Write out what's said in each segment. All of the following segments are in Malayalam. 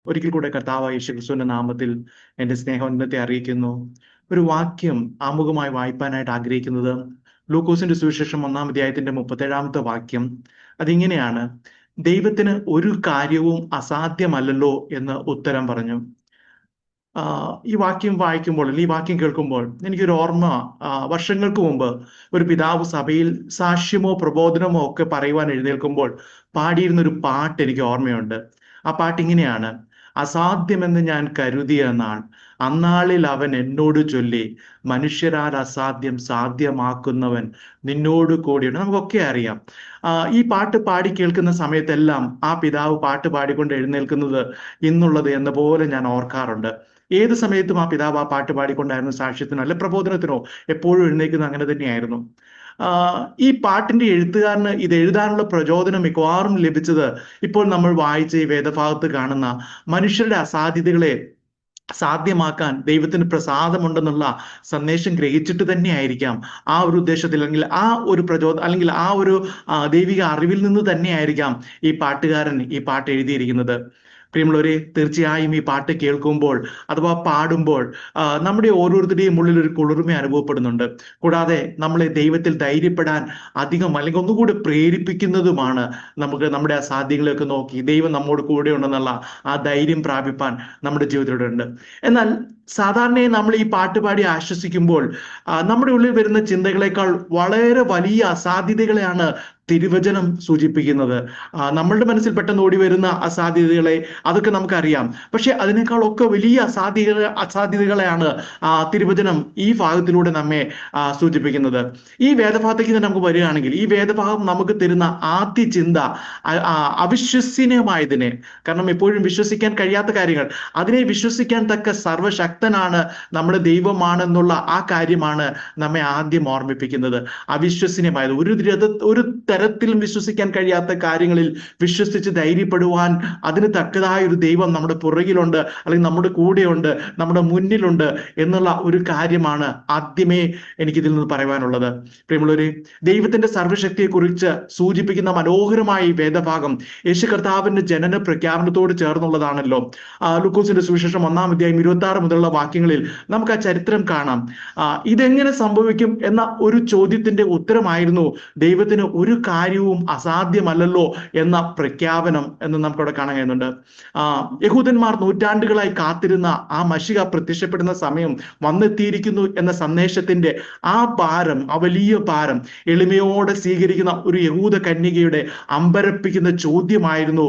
ഒരിക്കൽ കൂടെ കർത്താവായ യേശുക്രിസ്തുവിന്റെ നാമത്തിൽ എന്റെ സ്നേഹവന്ദനത്തെ അറിയിക്കുന്നു. ഒരു വാക്യം ആമുഖമായി വായിപ്പാനായിട്ട് ആഗ്രഹിക്കുന്നത് ലൂക്കോസിന്റെ സുവിശേഷം 1-ാം അധ്യായത്തിന്റെ 37-ാമത്തെ വാക്യം. അതിങ്ങനെയാണ്: ദൈവത്തിന് ഒരു കാര്യവും അസാധ്യമല്ലല്ലോ എന്ന് ഉത്തരം പറഞ്ഞു. ഈ വാക്യം വായിക്കുമ്പോൾ, അല്ലെങ്കിൽ ഈ വാക്യം കേൾക്കുമ്പോൾ എനിക്കൊരു ഓർമ്മ, വർഷങ്ങൾക്ക് മുമ്പ് ഒരു പിതാവ് സഭയിൽ സാക്ഷ്യമോ പ്രബോധനമോ ഒക്കെ പറയുവാൻ എഴുന്നേൽക്കുമ്പോൾ പാടിയിരുന്ന ഒരു പാട്ട് എനിക്ക് ഓർമ്മയുണ്ട്. ആ പാട്ട് ഇങ്ങനെയാണ്: അസാധ്യമെന്ന് ഞാൻ കരുതിയ നാൾ അന്നാളിൽ അവൻ എന്നോട് ചൊല്ലി, മനുഷ്യരാൽ അസാധ്യം സാധ്യമാക്കുന്നവൻ നിന്നോട് കൂടിയുണ്ട്. നമുക്കൊക്കെ അറിയാം. ഈ പാട്ട് പാടി കേൾക്കുന്ന സമയത്തെല്ലാം ആ പിതാവ് പാട്ട് പാടിക്കൊണ്ട് എഴുന്നേൽക്കുന്നത് ഇന്നുള്ളത് എന്ന പോലെ ഞാൻ ഓർക്കാറുണ്ട്. ഏത് സമയത്തും ആ പിതാവ് ആ പാട്ട് പാടിക്കൊണ്ടായിരുന്നു സാക്ഷ്യത്തിനോ അല്ലെ പ്രബോധനത്തിനോ എപ്പോഴും എഴുന്നേൽക്കുന്നത് അങ്ങനെ തന്നെയായിരുന്നു. ഈ പാട്ടിന്റെ എഴുത്തുകാരന് ഇത് എഴുതാനുള്ള പ്രചോദനം മിക്കവാറും ലഭിച്ചത് ഇപ്പോൾ നമ്മൾ വായിച്ച ഈ വേദഭാഗത്ത് കാണുന്ന മനുഷ്യരുടെ അസാധ്യതകളെ സാധ്യമാക്കാൻ ദൈവത്തിന് പ്രസാദമുണ്ടെന്നുള്ള സന്ദേശം ഗ്രഹിച്ചിട്ട് തന്നെയായിരിക്കാം ആ ഒരു ഉദ്ദേശത്തിൽ, അല്ലെങ്കിൽ ആ ഒരു അല്ലെങ്കിൽ ആ ഒരു ദൈവിക അറിവിൽ നിന്ന് തന്നെയായിരിക്കാം ഈ പാട്ടുകാരൻ ഈ പാട്ട് എഴുതിയിരിക്കുന്നത്. പ്രിയമുള്ളവരെ, തീർച്ചയായും ഈ പാട്ട് കേൾക്കുമ്പോൾ അഥവാ പാടുമ്പോൾ നമ്മുടെ ഓരോരുത്തരുടെയും ഉള്ളിൽ ഒരു കുളിർമ അനുഭവപ്പെടുന്നുണ്ട്. കൂടാതെ നമ്മളെ ദൈവത്തിൽ ധൈര്യപ്പെടാൻ അധികം അല്ലെങ്കിൽ ഒന്നുകൂടി പ്രേരിപ്പിക്കുന്നതുമാണ്. നമുക്ക് നമ്മുടെ അസാധ്യങ്ങളെയൊക്കെ നോക്കി ദൈവം നമ്മോട് കൂടെ ഉണ്ടെന്നുള്ള ആ ധൈര്യം പ്രാപിപ്പാൻ നമ്മുടെ ജീവിതത്തിലൂടെ ഉണ്ട്. എന്നാൽ സാധാരണയായി നമ്മൾ ഈ പാട്ട് പാടി ആശ്വസിക്കുമ്പോൾ നമ്മുടെ ഉള്ളിൽ വരുന്ന ചിന്തകളെക്കാൾ വളരെ വലിയ അസാധ്യതകളെയാണ് തിരുവചനം സൂചിപ്പിക്കുന്നത്. നമ്മളുടെ മനസ്സിൽ പെട്ടെന്ന് ഓടി വരുന്ന അസാധ്യതകളെ അതൊക്കെ നമുക്കറിയാം. പക്ഷെ അതിനേക്കാളൊക്കെ വലിയ അസാധ്യതകളെയാണ് തിരുവചനം ഈ ഭാഗത്തിലൂടെ നമ്മെ സൂചിപ്പിക്കുന്നത്. ഈ വേദഭാഗത്തേക്ക് തന്നെ നമുക്ക് വരികയാണെങ്കിൽ ഈ വേദഭാഗം നമുക്ക് തരുന്ന ആദ്യ ചിന്ത അവിശ്വസനീയമായതിനെ, കാരണം എപ്പോഴും വിശ്വസിക്കാൻ കഴിയാത്ത കാര്യങ്ങൾ, അതിനെ വിശ്വസിക്കാൻ തക്ക സർവശക്തനാണ് നമ്മുടെ ദൈവമാണെന്നുള്ള ആ കാര്യമാണ് നമ്മെ ആദ്യം ഓർമ്മിപ്പിക്കുന്നത്. അവിശ്വസനീയമായത്, ഒരു തരത്തിലും വിശ്വസിക്കാൻ കഴിയാത്ത കാര്യങ്ങളിൽ വിശ്വസിച്ച് ധൈര്യപ്പെടുവാൻ അതിന് തക്കതായ ഒരു ദൈവം നമ്മുടെ പുറകിലുണ്ട്, അല്ലെങ്കിൽ നമ്മുടെ കൂടെയുണ്ട്, നമ്മുടെ മുന്നിലുണ്ട് എന്നുള്ള ഒരു കാര്യമാണ് ആദ്യമേ എനിക്കിതിൽ നിന്ന് പറയുവാനുള്ളത്. പ്രിയമുള്ളവരെ, ദൈവത്തിന്റെ സർവ്വശക്തിയെ കുറിച്ച് സൂചിപ്പിക്കുന്ന മനോഹരമായ ഈ വേദഭാഗം യേശു കർത്താവിന്റെ ജനന പ്രഖ്യാപനത്തോട് ചേർന്നുള്ളതാണല്ലോ. ലൂക്കോസിന്റെ സുവിശേഷം 1-ാം അധ്യായം 26 മുതലുള്ള വാക്യങ്ങളിൽ നമുക്ക് ആ ചരിത്രം കാണാം. ഇതെങ്ങനെ സംഭവിക്കും എന്ന ഒരു ചോദ്യത്തിന്റെ ഉത്തരമായിരുന്നു ദൈവത്തിന് ഒരു കാര്യവും അസാധ്യമല്ലല്ലോ എന്ന പ്രഖ്യാപനം എന്ന് നമുക്കവിടെ കാണാൻ കഴിയുന്നുണ്ട്. യഹൂദന്മാർ നൂറ്റാണ്ടുകളായി കാത്തിരുന്ന ആ മശിഹ പ്രത്യക്ഷപ്പെടുന്ന സമയം വന്നെത്തിയിരിക്കുന്നു എന്ന സന്ദേശത്തിന്റെ ആ ഭാരം, ആ വലിയ ഭാരം എളിമയോടെ സ്വീകരിക്കുന്ന ഒരു യഹൂദ കന്യകയുടെ അമ്പരപ്പിക്കുന്ന ചോദ്യമായിരുന്നു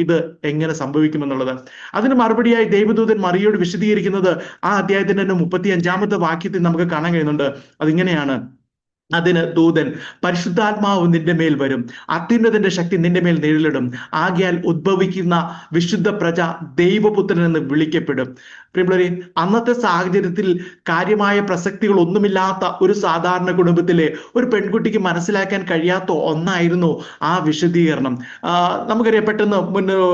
ഇത് എങ്ങനെ സംഭവിക്കുമെന്നുള്ളത്. അതിന് മറുപടിയായി ദൈവദൂതൻ മറിയോട് വിശദീകരിക്കുന്നത് ആ അധ്യായത്തിന്റെ 35-ാമത്തെ വാക്യത്തിൽ നമുക്ക് കാണാൻ കഴിയുന്നുണ്ട്. അതിങ്ങനെയാണ്: അതിന് ദൂതൻ, പരിശുദ്ധാത്മാവ് നിന്റെ മേൽ വരും, അത്യുന്നതന്റെ ശക്തി നിന്റെ മേൽ നിഴലിടും, ആകയാൽ ഉദ്ഭവിക്കുന്ന വിശുദ്ധ പ്രജ ദൈവപുത്രൻ എന്ന് വിളിക്കപ്പെടും. പ്രിയമുള്ളവരെ, അന്നത്തെ സാഹചര്യത്തിൽ കാര്യമായ പ്രസക്തികൾ ഒന്നുമില്ലാത്ത ഒരു സാധാരണ കുടുംബത്തിലെ ഒരു പെൺകുട്ടിക്ക് മനസ്സിലാക്കാൻ കഴിയാത്ത ഒന്നായിരുന്നു ആ വിശദീകരണം. നമുക്കറിയാം, പെട്ടെന്ന്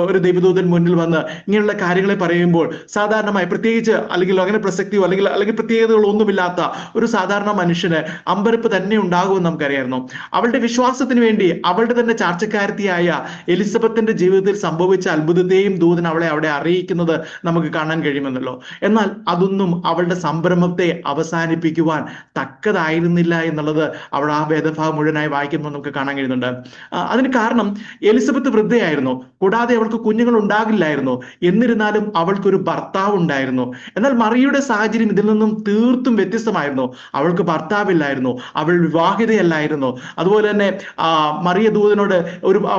ഒരു ദൈവദൂതൻ മുന്നിൽ വന്ന് ഇങ്ങനെയുള്ള കാര്യങ്ങളെ പറയുമ്പോൾ സാധാരണമായി, പ്രത്യേകിച്ച് അല്ലെങ്കിൽ അങ്ങനെ പ്രസക്തിയോ അല്ലെങ്കിൽ പ്രത്യേകതകളോ ഒന്നുമില്ലാത്ത ഒരു സാധാരണ മനുഷ്യന് അമ്പരപ്പ് തന്നെ ഉണ്ടാകുമെന്ന് നമുക്കറിയായിരുന്നു. അവളുടെ വിശ്വാസത്തിന് വേണ്ടി അവളുടെ തന്നെ ചാർച്ചക്കാരത്തിയായ എലിസബത്തിന്റെ ജീവിതത്തിൽ സംഭവിച്ച അത്ഭുതത്തെയും ദൂതൻ അവിടെ അറിയിക്കുന്നത് നമുക്ക് കാണാൻ കഴിയുമെന്നല്ലോ. എന്നാൽ അതൊന്നും അവളുടെ സംഭ്രമത്തെ അവസാനിപ്പിക്കുവാൻ തക്കതായിരുന്നില്ല എന്നുള്ളത് അവിടെ ആ വേദഭാഗം മുഴുവനായി വായിക്കുമ്പോൾ നമുക്ക് കാണാൻ കഴിയുന്നുണ്ട്. അതിന് കാരണം എലിസബത്ത് വൃദ്ധയായിരുന്നു, കൂടാതെ അവൾക്ക് കുഞ്ഞുങ്ങൾ ഉണ്ടാകില്ലായിരുന്നു. എന്നിരുന്നാലും അവൾക്കൊരു ഭർത്താവ് ഉണ്ടായിരുന്നു. എന്നാൽ മറിയയുടെ സാഹചര്യം ഇതിൽ നിന്നും തീർത്തും വ്യത്യസ്തമായിരുന്നു. അവൾക്ക് ഭർത്താവില്ലായിരുന്നു, അവൾ വിവാഹിതയല്ലായിരുന്നു. അതുപോലെ തന്നെ മറിയ ദൂതനോട്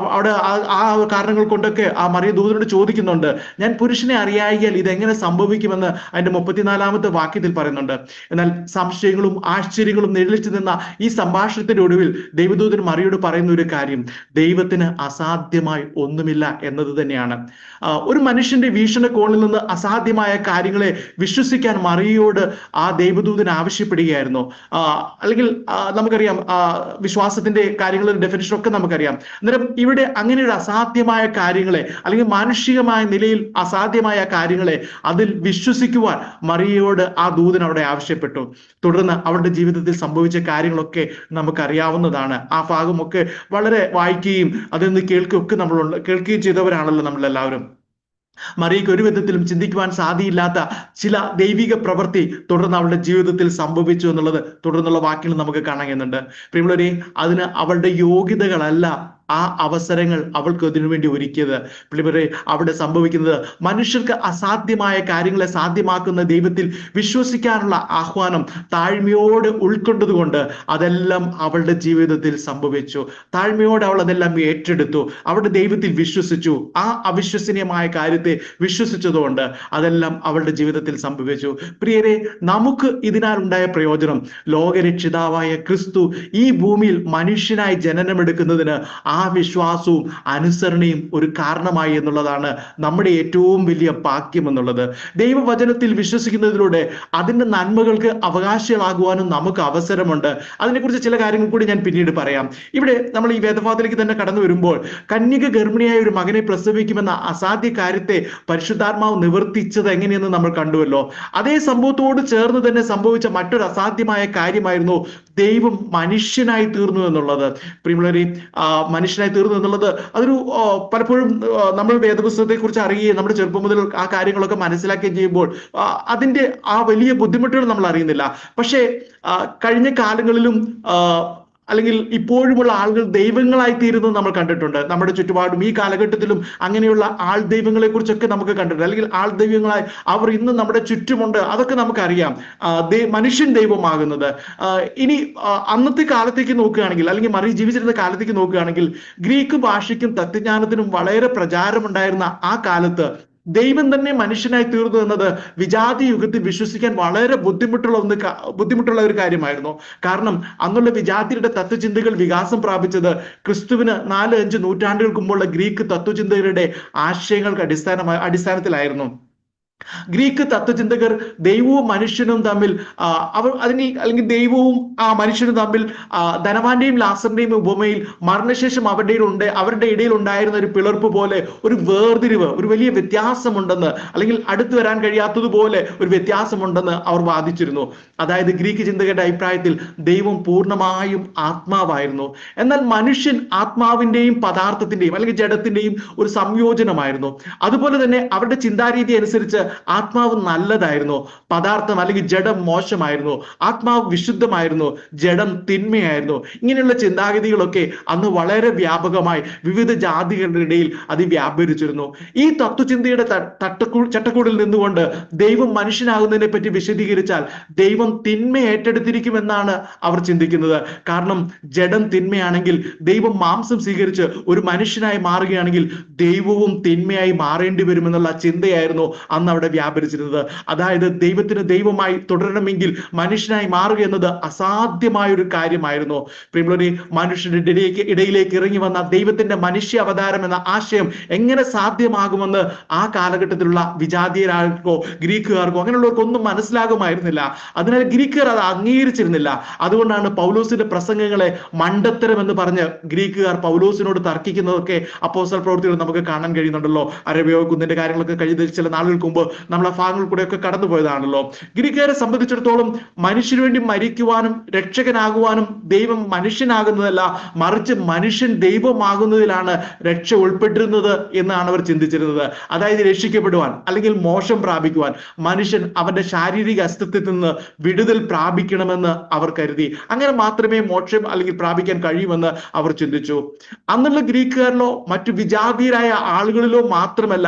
അവിടെ ആ കാരണങ്ങൾ കൊണ്ടൊക്കെ ആ മറിയ ദൂതനോട് ചോദിക്കുന്നുണ്ട്, ഞാൻ പുരുഷനെ അറിയായാൽ ഇതെങ്ങനെ സംഭവിക്കുമെന്ന് അതിന്റെ 34-ാമത്തെ വാക്യത്തിൽ പറയുന്നുണ്ട്. എന്നാൽ സംശയങ്ങളും ആശ്ചര്യങ്ങളും നിഴലിച്ചു നിന്ന ഈ സംഭാഷണത്തിന്റെ ഒടുവിൽ ദൈവദൂതൻ മറിയോട് പറയുന്ന ഒരു കാര്യം, ദൈവത്തിന് അസാധ്യമായി ഒന്നുമില്ല എന്നത് തന്നെയാണ്. ഒരു മനുഷ്യന്റെ വീക്ഷണകോണിൽ നിന്ന് അസാധ്യമായ കാര്യങ്ങളെ വിശ്വസിക്കാൻ മറിയയോട് ആ ദൈവദൂതൻ ആവശ്യപ്പെടുകയായിരുന്നു. അല്ലെങ്കിൽ നമുക്കറിയാം, വിശ്വാസത്തിന്റെ കാര്യങ്ങളുടെ ഡെഫിനിഷൻ ഒക്കെ നമുക്കറിയാം. അന്നേരം ഇവിടെ അങ്ങനെ ഒരു അസാധ്യമായ കാര്യങ്ങളെ, അല്ലെങ്കിൽ മാനുഷികമായ നിലയിൽ അസാധ്യമായ കാര്യങ്ങളെ അതിൽ വിശ്വസിക്കുവാൻ മറിയയോട് ആ ദൂതൻ അവിടെ ആവശ്യപ്പെട്ടു. തുടർന്ന് അവരുടെ ജീവിതത്തിൽ സംഭവിച്ച കാര്യങ്ങളൊക്കെ നമുക്കറിയാവുന്നതാണ്. ആ ഭാഗമൊക്കെ വളരെ വായിക്കുകയും അതിൽ നിന്ന് കേൾക്കുകയും ചെയ്തവരാണല്ലോ നമ്മളെല്ലാവരും. മറിയയ്ക്ക് ഒരു വിധത്തിലും ചിന്തിക്കുവാൻ സാധിയില്ലാത്ത ചില ദൈവിക പ്രവൃത്തി തുടർന്ന് അവളുടെ ജീവിതത്തിൽ സംഭവിച്ചു എന്നുള്ളത് തുടർന്നുള്ള വാക്യങ്ങൾ നമുക്ക് കാണുന്നുണ്ട്. പ്രിയമുള്ളവരെ, അതിന് അവളുടെ യോഗ്യതകളല്ല ആ അവസരങ്ങൾ അവൾക്ക് അതിനു വേണ്ടി ഒരുക്കിയത്. പ്രിയമുള്ളവരെ, അവിടെ സംഭവിക്കുന്നത് മനുഷ്യർക്ക് അസാധ്യമായ കാര്യങ്ങളെ സാധ്യമാക്കുന്ന ദൈവത്തിൽ വിശ്വസിക്കാനുള്ള ആഹ്വാനം താഴ്മയോട് ഉൾക്കൊണ്ടതുകൊണ്ട് അതെല്ലാം അവളുടെ ജീവിതത്തിൽ സംഭവിച്ചു. താഴ്മയോടെ അവൾ അതെല്ലാം ഏറ്റെടുത്തു. അവളുടെ ദൈവത്തിൽ വിശ്വസിച്ചു. ആ അവിശ്വസനീയമായ കാര്യത്തെ വിശ്വസിച്ചതുകൊണ്ട് അതെല്ലാം അവളുടെ ജീവിതത്തിൽ സംഭവിച്ചു. പ്രിയരെ, നമുക്ക് ഇതിനാൽ ഉണ്ടായ പ്രയോജനം ലോകരക്ഷിതാവായ ക്രിസ്തു ഈ ഭൂമിയിൽ മനുഷ്യനായി ജനനമെടുക്കുന്നതിന് ആ വിശ്വാസവും അനുസരണയും ഒരു കാരണമായി എന്നുള്ളതാണ് നമ്മുടെ ഏറ്റവും വലിയ ഭാഗ്യം എന്നുള്ളത്. ദൈവവചനത്തിൽ വിശ്വസിക്കുന്നതിലൂടെ അതിന്റെ നന്മകൾക്ക് അവകാശികളാകുവാനും നമുക്ക് അവസരമുണ്ട്. അതിനെക്കുറിച്ച് ചില കാര്യങ്ങൾ കൂടി ഞാൻ പിന്നീട് പറയാം. ഇവിടെ നമ്മൾ ഈ വേദഭാഗത്തിലേക്ക് തന്നെ കടന്നു വരുമ്പോൾ കന്യക ഗർഭിണിയായ ഒരു മകനെ പ്രസവിക്കുമെന്ന അസാധ്യ കാര്യത്തെ പരിശുദ്ധാത്മാവ് നിവർത്തിച്ചത് എങ്ങനെയെന്ന് നമ്മൾ കണ്ടുവല്ലോ. അതേ സംഭവത്തോട് ചേർന്ന് തന്നെ സംഭവിച്ച മറ്റൊരു അസാധ്യമായ കാര്യമായിരുന്നു ദൈവം മനുഷ്യനായി തീർന്നു എന്നുള്ളത്. പ്രിയമുള്ളവരെ, മനുഷ്യനായി തീർന്നു എന്നുള്ളത് അതൊരു പലപ്പോഴും നമ്മൾ വേദപുസ്തകത്തെ കുറിച്ച് അറിയുകയും നമ്മുടെ ചെറുപ്പം മുതൽ ആ കാര്യങ്ങളൊക്കെ മനസ്സിലാക്കുകയും ചെയ്യുമ്പോൾ അതിന്റെ ആ വലിയ ബുദ്ധിമുട്ടുകൾ നമ്മൾ അറിയുന്നില്ല. പക്ഷേ കഴിഞ്ഞ കാലങ്ങളിലും അല്ലെങ്കിൽ ഇപ്പോഴുമുള്ള ആളുകൾ ദൈവങ്ങളായി തീരുന്നത് നമ്മൾ കണ്ടിട്ടുണ്ട്. നമ്മുടെ ചുറ്റുപാടും ഈ കാലഘട്ടത്തിലും അങ്ങനെയുള്ള ആൾ ദൈവങ്ങളെ കുറിച്ചൊക്കെ നമുക്ക് കണ്ടിട്ടുണ്ട്. അല്ലെങ്കിൽ ആൾ ദൈവങ്ങളായി അവർ ഇന്ന് നമ്മുടെ ചുറ്റുമുണ്ട്. അതൊക്കെ നമുക്കറിയാം. മനുഷ്യൻ ദൈവമാകുന്നത്. ഇനി അന്നത്തെ കാലത്തേക്ക് നോക്കുകയാണെങ്കിൽ, അല്ലെങ്കിൽ മറിയ ജീവിച്ചിരുന്ന കാലത്തേക്ക് നോക്കുകയാണെങ്കിൽ, ഗ്രീക്ക് ഭാഷയ്ക്കും തത്വജ്ഞാനത്തിനും വളരെ പ്രചാരമുണ്ടായിരുന്ന ആ കാലത്ത് ദൈവം തന്നെ മനുഷ്യനായി തീർന്നു എന്നത് വിജാതി യുഗത്തിൽ വിശ്വസിക്കാൻ വളരെ ബുദ്ധിമുട്ടുള്ള ഒരു കാര്യമായിരുന്നു. കാരണം അന്നുള്ള വിജാതിയുടെ തത്വചിന്തകൾ വികാസം പ്രാപിച്ചത് ക്രിസ്തുവിന് 4-5 നൂറ്റാണ്ടുകൾക്ക് മുമ്പുള്ള ഗ്രീക്ക് തത്വചിന്തകരുടെ ആശയങ്ങൾക്ക് അടിസ്ഥാനത്തിലായിരുന്നു. ഗ്രീക്ക് തത്വചിന്തകർ ദൈവവും മനുഷ്യനും തമ്മിൽ അല്ലെങ്കിൽ ദൈവവും ആ മനുഷ്യനും തമ്മിൽ ധനവാന്റെയും ലാസറിന്റെയും ഉപമയിൽ മരണശേഷം അവരുടെ ഇടയിൽ ഉണ്ടായിരുന്ന ഒരു പിളർപ്പ് പോലെ ഒരു വേർതിരിവ്, ഒരു വലിയ വ്യത്യാസമുണ്ടെന്ന്, അല്ലെങ്കിൽ അടുത്തു വരാൻ കഴിയാത്തതുപോലെ ഒരു വ്യത്യാസമുണ്ടെന്ന് അവർ വാദിച്ചിരുന്നു. അതായത് ഗ്രീക്ക് ചിന്തകരുടെ അഭിപ്രായത്തിൽ ദൈവം പൂർണ്ണമായും ആത്മാവായിരുന്നു, എന്നാൽ മനുഷ്യൻ ആത്മാവിന്റെയും പദാർത്ഥത്തിന്റെയും അല്ലെങ്കിൽ ജഡത്തിന്റെയും ഒരു സംയോജനമായിരുന്നു. അതുപോലെ തന്നെ അവരുടെ ചിന്താരീതി അനുസരിച്ച് ആത്മാവ് നല്ലതായിരുന്നു, പദാർത്ഥം അല്ലെങ്കിൽ ജഡം മോശമായിരുന്നു. ആത്മാവ് വിശുദ്ധമായിരുന്നു, ജഡം തിന്മയായിരുന്നു. ഇങ്ങനെയുള്ള ചിന്താഗതികളൊക്കെ അന്ന് വളരെ വ്യാപകമായി വിവിധ ജാതികളുടെ ഇടയിൽ അത് വ്യാപരിച്ചിരുന്നു. ഈ തത്വചിന്തയുടെ ചട്ടക്കൂടിൽ നിന്നുകൊണ്ട് ദൈവം മനുഷ്യനാകുന്നതിനെ പറ്റി വിശദീകരിച്ചാൽ ദൈവം തിന്മ ഏറ്റെടുത്തിരിക്കുമെന്നാണ് അവർ ചിന്തിക്കുന്നത്. കാരണം ജഡം തിന്മയാണെങ്കിൽ ദൈവം മാംസം സ്വീകരിച്ച് ഒരു മനുഷ്യനായി മാറുകയാണെങ്കിൽ ദൈവവും തിന്മയായി മാറേണ്ടി വരുമെന്നുള്ള ചിന്തയായിരുന്നു അന്ന് അവിടെ വ്യാപരിച്ചിരുന്നത്. അതായത് ദൈവത്തിന് ദൈവമായി തുടരണമെങ്കിൽ മനുഷ്യനായി മാറുക എന്നത് അസാധ്യമായ ഒരു കാര്യമായിരുന്നു. പ്രിയമുള്ളവരെ, മനുഷ്യരുടെ ഇടയിലേക്ക് ഇറങ്ങി വന്ന ദൈവത്തിന്റെ മനുഷ്യ അവതാരം എന്ന ആശയം എങ്ങനെ സാധ്യമാകുമെന്ന് ആ കാലഘട്ടത്തിലുള്ള വിജാതീയരാർക്കോ ഗ്രീക്കുകാർക്കോ അങ്ങനെയുള്ളവർക്കൊന്നും മനസ്സിലാകുമായിരുന്നില്ല. അതിനാൽ ഗ്രീക്കുകാർ അത് അംഗീകരിച്ചിരുന്നില്ല. അതുകൊണ്ടാണ് പൗലോസിന്റെ പ്രസംഗങ്ങളെ മണ്ടത്തരം എന്ന് പറഞ്ഞ് ഗ്രീക്കുകാർ പൗലോസിനോട് തർക്കിക്കുന്നതൊക്കെ അപ്പോസ്തല പ്രവൃത്തികൾ നമുക്ക് കാണാൻ കഴിയുന്നുണ്ടല്ലോ. അരബിയോ കുന്നിന്റെ കാര്യങ്ങളൊക്കെ കഴിഞ്ഞ ചില നാളുകൾക്ക് മുമ്പ് നമ്മൾ ആ ഭാഗങ്ങൾ കൂടെയൊക്കെ കടന്നു പോയതാണല്ലോ. ഗ്രീക്കുകാരെ സംബന്ധിച്ചിടത്തോളം മനുഷ്യന് വേണ്ടി മരിക്കുവാനും രക്ഷകനാകുവാനും ദൈവം മനുഷ്യനാകുന്നതല്ല, മറിച്ച് മനുഷ്യൻ ദൈവമാകുന്നതിലാണ് രക്ഷ ഉൾപ്പെട്ടിരുന്നത് എന്നാണ് അവർ ചിന്തിച്ചിരുന്നത്. അതായത് രക്ഷിക്കപ്പെടുവാൻ അല്ലെങ്കിൽ മോക്ഷം പ്രാപിക്കുവാൻ മനുഷ്യൻ അവന്റെ ശാരീരിക അസ്തിത്വത്തിൽ നിന്ന് വിടുതൽ പ്രാപിക്കണമെന്ന് അവർ കരുതി. അങ്ങനെ മാത്രമേ മോക്ഷം അല്ലെങ്കിൽ പ്രാപിക്കാൻ കഴിയുമെന്ന് അവർ ചിന്തിച്ചു. അന്നുള്ള ഗ്രീക്കുകാരിലോ മറ്റു വിജാതീയരായ ആളുകളിലോ മാത്രമല്ല,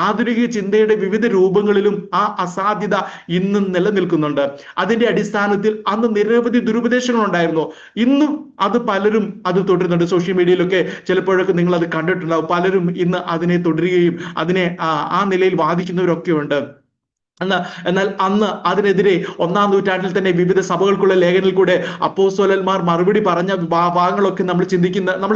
ആധുനിക ചിന്തയുടെ വിവിധ രൂപങ്ങളിലും ആ അസാധ്യത ഇന്നും നിലനിൽക്കുന്നുണ്ട്. അതിന്റെ അടിസ്ഥാനത്തിൽ അന്ന് നിരവധി ദുരുപദേശങ്ങൾ ഉണ്ടായിരുന്നു. ഇന്നും അത് പലരും അത് തുടരുന്നുണ്ട്. സോഷ്യൽ മീഡിയയിലൊക്കെ ചിലപ്പോഴൊക്കെ നിങ്ങൾ അത് കണ്ടിട്ടുണ്ടാവും. പലരും ഇന്ന് അതിനെ തുടരുകയും അതിനെ ആ നിലയിൽ വാദിക്കുന്നവരൊക്കെ ഉണ്ട്. എന്നാൽ അന്ന് അതിനെതിരെ 1-ാം നൂറ്റാണ്ടിൽ തന്നെ വിവിധ സഭകൾക്കുള്ള ലേഖനത്തിൽ കൂടെ അപ്പോസ്തലന്മാർ മറുപടി പറഞ്ഞ ഭാഗങ്ങളൊക്കെ നമ്മൾ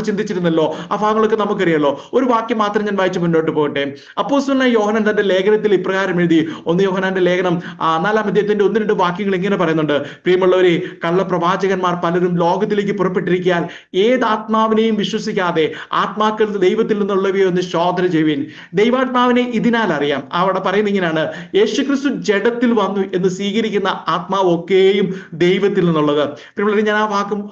ചിന്തിച്ചിരുന്നല്ലോ. ആ ഭാഗങ്ങളൊക്കെ നമുക്കറിയാലോ. ഒരു വാക്യം മാത്രം ഞാൻ വായിച്ച് മുന്നോട്ട് പോകട്ടെ. അപ്പോസ്തലനായ യോഹന്നാൻ തന്റെ ലേഖനത്തിൽ ഇപ്രകാരം എഴുതി. 1 യോഹന്നാന്റെ ലേഖനം 4-ാം അധ്യായത്തിന്റെ 1-2 വാക്യങ്ങൾ ഇങ്ങനെ പറയുന്നുണ്ട്. പ്രിയമുള്ളവരെ, കള്ളപ്രവാചകന്മാർ പലരും ലോകത്തിലേക്ക് പുറപ്പെട്ടിരിക്കാൻ ഏത് ആത്മാവിനെയും വിശ്വസിക്കാതെ ആത്മാക്കൾ ദൈവത്തിൽ നിന്നുള്ളവയോ എന്ന് ശോധന ചെയ്യുവിൻ. ദൈവാത്മാവിനെ ഇതിനാൽ അറിയാം. അവിടെ പറയുന്നത് ഇങ്ങനെയാണ്: യേശു യേശുക്രിസ്തു ജഡത്തിൽ വന്നു എന്ന് സ്വീകരിക്കുന്ന ആത്മാവ് ഒക്കെയും ദൈവത്തിൽ നിന്നുള്ളത്. പിന്നെ ഞാൻ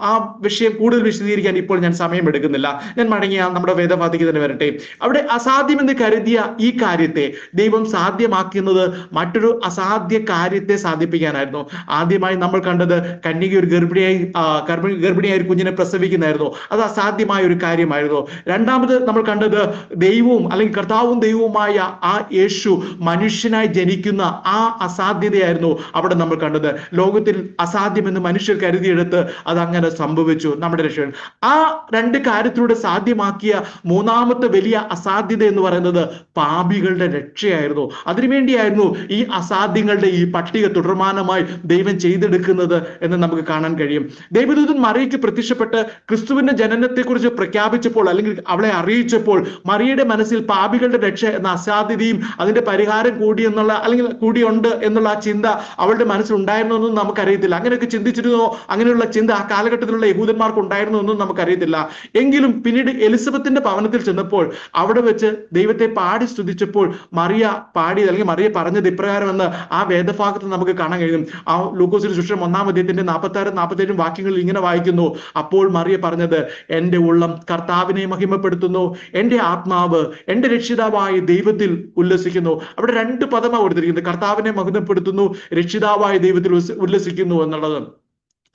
ആ വിഷയം കൂടുതൽ വിശദീകരിക്കാൻ ഇപ്പോൾ ഞാൻ സമയം എടുക്കുന്നില്ല. ഞാൻ മടങ്ങിയ നമ്മുടെ വേദഭാഗത്തേക്ക് തന്നെ വരട്ടെ. അവിടെ അസാധ്യമെന്ന് കരുതിയ ഈ കാര്യത്തെ ദൈവം സാധ്യമാക്കുന്നത് മറ്റൊരു അസാധ്യ കാര്യത്തെ സാധിപ്പിക്കാനായിരുന്നു. ആദ്യമായി നമ്മൾ കണ്ടത് കന്യക ഒരു ഗർഭിണിയായ ഒരു കുഞ്ഞിനെ പ്രസവിക്കുന്നതായിരുന്നു. അത് അസാധ്യമായ ഒരു കാര്യമായിരുന്നു. രണ്ടാമത് നമ്മൾ കണ്ടത് ദൈവവും അല്ലെങ്കിൽ കർത്താവും ദൈവവുമായ ആ യേശു മനുഷ്യനായി ജനിക്കുന്ന ആ അസാധ്യതയായിരുന്നു അവിടെ നമ്മൾ കണ്ടത്. ലോകത്തിൽ അസാധ്യമെന്ന് മനുഷ്യർ കരുതിയെടുത്ത് അത് അങ്ങനെ സംഭവിച്ചു നമ്മുടെ രക്ഷകൻ. ആ രണ്ട് കാര്യത്തിലൂടെ സാധ്യമാക്കിയ മൂന്നാമത്തെ വലിയ അസാധ്യത എന്ന് പറയുന്നത് പാപികളുടെ രക്ഷയായിരുന്നു. അതിനുവേണ്ടിയായിരുന്നു ഈ അസാധ്യങ്ങളുടെ ഈ പട്ടിക തുടർമാനമായി ദൈവം ചെയ്തെടുക്കുന്നത് എന്ന് നമുക്ക് കാണാൻ കഴിയും. ദൈവദൂതൻ മറിയയ്ക്ക് പ്രത്യക്ഷപ്പെട്ട് ക്രിസ്തുവിന്റെ ജനനത്തെക്കുറിച്ച് പ്രഖ്യാപിച്ചപ്പോൾ അല്ലെങ്കിൽ അവളെ അറിയിച്ചപ്പോൾ മറിയയുടെ മനസ്സിൽ പാപികളുടെ രക്ഷ എന്ന അസാധ്യതയും അതിന്റെ പരിഹാരം കൂടിയുണ്ട് എന്നുള്ള ആ ചിന്ത അവളുടെ മനസ്സിൽ ഉണ്ടായിരുന്നോ എന്നും നമുക്കറിയത്തില്ല. അങ്ങനെയൊക്കെ ചിന്തിച്ചിരുന്നോ, അങ്ങനെയുള്ള ചിന്ത ആ കാലഘട്ടത്തിലുള്ള യഹൂദന്മാർക്ക് ഉണ്ടായിരുന്നോ എന്നും നമുക്കറിയത്തില്ല. എങ്കിലും പിന്നീട് എലിസബത്തിന്റെ ഭവനത്തിൽ ചെന്നപ്പോൾ അവിടെ വെച്ച് ദൈവത്തെ പാടി സ്തുതിച്ചപ്പോൾ മറിയ പാടിയത് അല്ലെങ്കിൽ മറിയ പറഞ്ഞത് ഇപ്രകാരം എന്ന് ആ വേദഭാഗത്ത് നമുക്ക് കാണാൻ കഴിയും. ആ ലൂക്കോസിന്റെ സുവിശേഷം 1-ാം അധ്യായത്തിന്റെ 46-47 വാക്യങ്ങളിൽ ഇങ്ങനെ വായിക്കുന്നു: അപ്പോൾ മറിയ പറഞ്ഞത്, എന്റെ ഉള്ളം കർത്താവിനെ മഹിമപ്പെടുത്തുന്നു, എന്റെ ആത്മാവ് എന്റെ രക്ഷിതാവായ ദൈവത്തിൽ ഉല്ലസിക്കുന്നു. അവിടെ രണ്ട് പദമാണ് കൊടുത്തിരിക്കുന്നത്, കർത്താവിനെ മഹിമപ്പെടുത്തുന്നു, രക്ഷിതാവായ ദൈവത്തിൽ ഉല്ലസിക്കുന്നു എന്നുള്ളത്.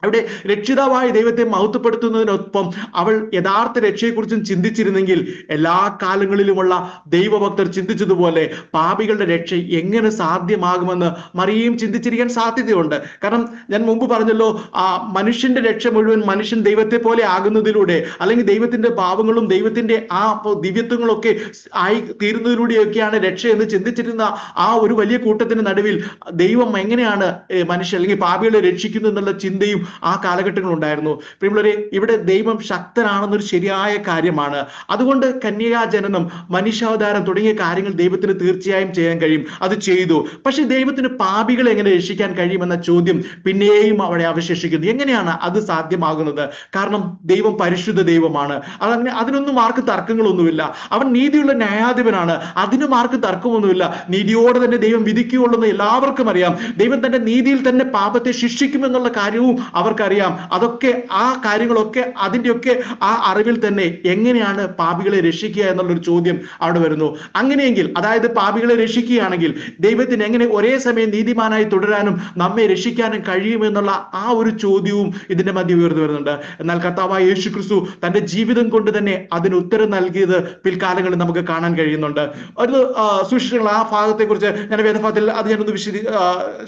അവിടെ രക്ഷിതാവായ ദൈവത്തെ മഹത്വപ്പെടുത്തുന്നതിനൊപ്പം അവൾ യഥാർത്ഥ രക്ഷയെക്കുറിച്ചും ചിന്തിച്ചിരുന്നെങ്കിൽ എല്ലാ കാലങ്ങളിലുമുള്ള ദൈവഭക്തർ ചിന്തിച്ചതുപോലെ പാപികളുടെ രക്ഷ എങ്ങനെ സാധ്യമാകുമെന്ന് മറിയയും ചിന്തിച്ചിരിക്കാൻ സാധ്യതയുണ്ട്. കാരണം ഞാൻ മുമ്പ് പറഞ്ഞല്ലോ, മനുഷ്യന്റെ രക്ഷ മുഴുവൻ മനുഷ്യൻ ദൈവത്തെ പോലെ ആകുന്നതിലൂടെ അല്ലെങ്കിൽ ദൈവത്തിന്റെ ഭാവങ്ങളും ദൈവത്തിന്റെ ആ ദിവ്യത്വങ്ങളൊക്കെ ആയി തീരുന്നതിലൂടെയൊക്കെയാണ് രക്ഷ എന്ന് ചിന്തിച്ചിരുന്ന ആ ഒരു വലിയ കൂട്ടത്തിന് നടുവിൽ ദൈവം എങ്ങനെയാണ് മനുഷ്യ അല്ലെങ്കിൽ പാപികളെ രക്ഷിക്കുന്നു എന്നുള്ള ചിന്തയും ആ കാലഘട്ടങ്ങൾ ഉണ്ടായിരുന്നു. പ്രിയമുള്ളവരെ, ഇവിടെ ദൈവം ശക്തനാണെന്നൊരു ശരിയായ കാര്യമാണ്. അതുകൊണ്ട് കന്യകാ ജനനം, മനുഷ്യാവതാരം തുടങ്ങിയ കാര്യങ്ങൾ ദൈവത്തിന് തീർച്ചയായും ചെയ്യാൻ കഴിയും. അത് ചെയ്തു. പക്ഷെ ദൈവത്തിന് പാപികളെ എങ്ങനെ രക്ഷിക്കാൻ കഴിയുമെന്ന ചോദ്യം പിന്നെയും അവിടെ അവശേഷിക്കുന്നു. എങ്ങനെയാണ് അത് സാധ്യമാകുന്നത്? കാരണം ദൈവം പരിശുദ്ധ ദൈവമാണ്. അതിനൊന്നും ആർക്കും തർക്കങ്ങളൊന്നുമില്ല. അവൻ നീതിയുള്ള ന്യായാധിപനാണ്. അതിനും ആർക്കും തർക്കമൊന്നുമില്ല. നീതിയോടെ തന്നെ ദൈവം വിധിക്കുകയുള്ളെന്ന് എല്ലാവർക്കും അറിയാം. ദൈവം തന്റെ നീതിയിൽ തന്നെ പാപത്തെ ശിക്ഷിക്കുമെന്നുള്ള കാര്യവും അവർക്കറിയാം. അതൊക്കെ ആ കാര്യങ്ങളൊക്കെ അതിൻ്റെയൊക്കെ ആ അറിവിൽ തന്നെ എങ്ങനെയാണ് പാപികളെ രക്ഷിക്കുക എന്നുള്ളൊരു ചോദ്യം അവിടെ വരുന്നു. അങ്ങനെയെങ്കിൽ, അതായത് പാപികളെ രക്ഷിക്കുകയാണെങ്കിൽ ദൈവത്തിന് എങ്ങനെ ഒരേ സമയം നീതിമാനായി തുടരാനും നമ്മെ രക്ഷിക്കാനും കഴിയുമെന്നുള്ള ആ ഒരു ചോദ്യവും ഇതിന്റെ മധ്യ ഉയർന്നു വരുന്നുണ്ട്. എന്നാൽ കർത്താവായ യേശുക്രിസ്തു തന്റെ ജീവിതം കൊണ്ട് തന്നെ അതിന് ഉത്തരം നൽകിയത് പിൽക്കാലങ്ങളിൽ നമുക്ക് കാണാൻ കഴിയുന്നുണ്ട്. ഒരു സുവിശേഷങ്ങൾ ആ ഭാഗത്തെ കുറിച്ച് ഞാൻ വേദഭാഗത്തിൽ അത് ഞാനൊന്ന്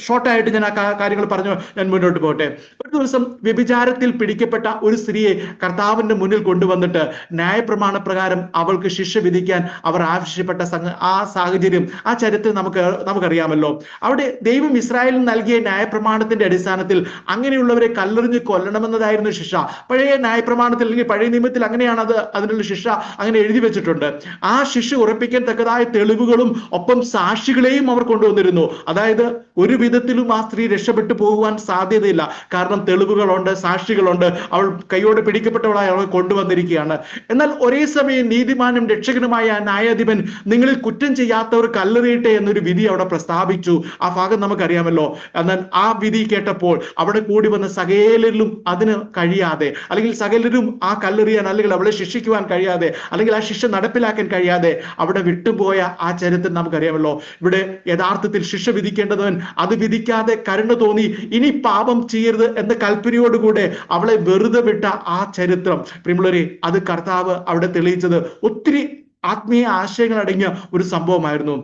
ഷോർട്ടായിട്ട് ഞാൻ ആ കാര്യങ്ങൾ പറഞ്ഞു ഞാൻ മുന്നോട്ട് പോകട്ടെ. ഒരു ദിവസം വ്യഭിചാരത്തിൽ പിടിക്കപ്പെട്ട ഒരു സ്ത്രീയെ കർത്താവിന്റെ മുന്നിൽ കൊണ്ടുവന്നിട്ട് ന്യായപ്രമാണ പ്രകാരം അവൾക്ക് ശിക്ഷ വിധിക്കാൻ അവർ ആവശ്യപ്പെട്ട ആ സാഹചര്യം, ആ ചരിത്രം നമുക്കറിയാമല്ലോ. അവിടെ ദൈവം ഇസ്രായേലിന് നൽകിയ ന്യായപ്രമാണത്തിന്റെ അടിസ്ഥാനത്തിൽ അങ്ങനെയുള്ളവരെ കല്ലെറിഞ്ഞ് കൊല്ലണമെന്നതായിരുന്നു ശിക്ഷ. പഴയ ന്യായപ്രമാണത്തിൽ അല്ലെങ്കിൽ പഴയ നിയമത്തിൽ അങ്ങനെയാണ് അതിനുള്ള ശിക്ഷ അങ്ങനെ എഴുതി വെച്ചിട്ടുണ്ട്. ആ ശിക്ഷ ഉറപ്പിക്കാൻ തക്കതായ തെളിവുകളും ഒപ്പം സാക്ഷികളെയും അവർ കൊണ്ടുവന്നിരുന്നു. അതായത് ഒരു വിധത്തിലും ആ സ്ത്രീ രക്ഷപ്പെട്ടു പോകുവാൻ സാധ്യതയില്ല. കാരണം തെളിവുകളുണ്ട്, സാക്ഷികളുണ്ട്. അവൾ കൈയോടെ പിടിക്കപ്പെട്ടവളായി അവൾ കൊണ്ടുവന്നിരിക്കുകയാണ്. എന്നാൽ ഒരേ സമയം നീതിമാനും രക്ഷകനുമായ ന്യായാധിപൻ നിങ്ങളിൽ കുറ്റം ചെയ്യാത്തവർ കല്ലെറിയട്ടെ എന്നൊരു വിധി അവിടെ പ്രസ്താവിച്ചു. ആ ഭാഗം നമുക്കറിയാമല്ലോ. എന്നാൽ ആ വിധി കേട്ടപ്പോൾ അവിടെ കൂടി വന്ന സകലരിലും അതിന് കഴിയാതെ, അല്ലെങ്കിൽ സകലരും ആ കല്ലെറിയാൻ അല്ലെങ്കിൽ അവളെ ശിക്ഷിക്കുവാൻ കഴിയാതെ, അല്ലെങ്കിൽ ആ ശിക്ഷ നടപ്പിലാക്കാൻ കഴിയാതെ അവിടെ വിട്ടുപോയ ആ ചരിത്രം നമുക്കറിയാമല്ലോ. ഇവിടെ യഥാർത്ഥത്തിൽ ശിക്ഷ വിധിക്കേണ്ടവൻ അത് വിധിക്കാതെ കരുണ തോന്നി ഇനി പാപം ചെയ്യരുത് എന്ന കൽപ്പനയോടുകൂടെ അവളെ വെറുതെ വിട്ട ആ ചരിത്രം, പ്രിയമുള്ളവരെ, അത് കർത്താവ് അവിടെ തെളിയിച്ചത് ഒത്തിരി ആത്മീയ ആശയങ്ങൾ അടങ്ങിയ ഒരു സംഭവമായിരുന്നു.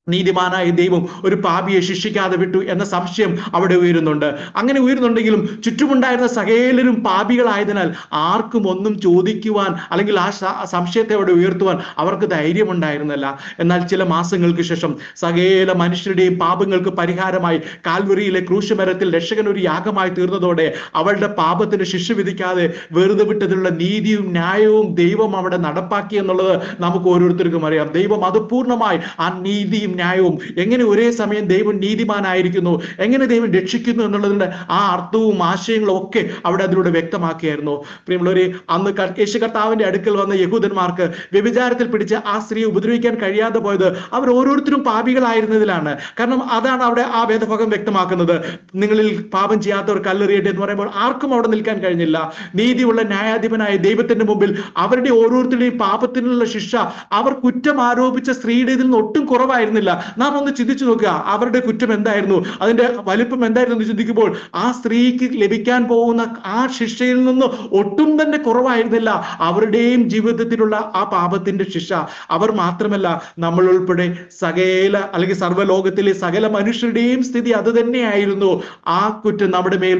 നീതിമാനായ ദൈവം ഒരു പാപിയെ ശിക്ഷിക്കാതെ വിട്ടു എന്ന സംശയം അവിടെ ഉയരുന്നുണ്ട്. അങ്ങനെ ഉയരുന്നുണ്ടെങ്കിലും ചുറ്റുമുണ്ടായിരുന്ന സകലരും പാപികളായതിനാൽ ആർക്കും ഒന്നും ചോദിക്കുവാൻ അല്ലെങ്കിൽ ആ സംശയത്തെ അവിടെ ഉയർത്തുവാൻ അവർക്ക് ധൈര്യമുണ്ടായിരുന്നില്ല. എന്നാൽ ചില മാസങ്ങൾക്ക് ശേഷം സകല മനുഷ്യരുടെയും പാപങ്ങൾക്ക് പരിഹാരമായി കാൽവറിയിലെ ക്രൂശമരത്തിൽ രക്ഷകൻ ഒരു യാഗമായി തീർന്നതോടെ അവളുടെ പാപത്തിന് ശിക്ഷ വിധിക്കാതെ വെറുതെ വിട്ടതിലുള്ള നീതിയും ന്യായവും ദൈവം അവിടെ നടപ്പാക്കി എന്നുള്ളത് നമുക്ക് ഓരോരുത്തർക്കും അറിയാം. ദൈവം അത് പൂർണ്ണമായി ആ നീതിയും ന്യായവും, എങ്ങനെ ഒരേ സമയം ദൈവം നീതിമാനായിരിക്കുന്നു, എങ്ങനെ ദൈവം രക്ഷിക്കുന്നു എന്നുള്ളതിന്റെ ആ അർത്ഥവും ആശയങ്ങളും ഒക്കെ അവിടെ അതിലൂടെ വ്യക്തമാക്കിയായിരുന്നു. പ്രിയമുള്ളവരെ, അന്ന് യേശു കർത്താവിന്റെ അടുക്കൽ വന്ന യഹൂദന്മാർക്ക് വ്യഭിചാരത്തിൽ പിടിച്ച് ആ സ്ത്രീയെ ഉപദ്രവിക്കാൻ കഴിയാതെ പോയത് അവർ ഓരോരുത്തരും പാപികളായിരുന്നതിലാണ്. കാരണം അതാണ് അവിടെ ആ വേദഭാഗം വ്യക്തമാക്കുന്നത്. നിങ്ങളിൽ പാപം ചെയ്യാത്തവർ കല്ലെറിയട്ടെ എന്ന് പറയുമ്പോൾ ആർക്കും അവിടെ നിൽക്കാൻ കഴിഞ്ഞില്ല. നീതിയുള്ള ന്യായാധിപനായ ദൈവത്തിന്റെ മുമ്പിൽ അവരുടെ ഓരോരുത്തരുടെയും പാപത്തിനുള്ള ശിക്ഷ അവർ കുറ്റം ആരോപിച്ച സ്ത്രീയുടെ ഇതിൽ നിന്ന് ഒട്ടും കുറവായിരുന്നില്ല. നാം ഒന്ന് ചിന്തിച്ചു നോക്കുക, അവരുടെ കുറ്റം എന്തായിരുന്നു, അതിന്റെ വലിപ്പം എന്തായിരുന്നു എന്ന് ചിന്തിക്കുമ്പോൾ ആ സ്ത്രീക്ക് ലഭിക്കാൻ പോകുന്ന ആ ശിക്ഷയിൽ നിന്ന് ഒട്ടും തന്നെ കുറവായിരുന്നില്ല അവരുടെയും ജീവിതത്തിലുള്ള ആ പാപത്തിന്റെ ശിക്ഷ. അവർ മാത്രമല്ല, നമ്മൾ ഉൾപ്പെടെ സകല അല്ലെങ്കിൽ സർവ്വലോകത്തിലെ സകല മനുഷ്യരുടെയും സ്ഥിതി അത് തന്നെയായിരുന്നു. ആ കുറ്റം നമ്മുടെ മേൽ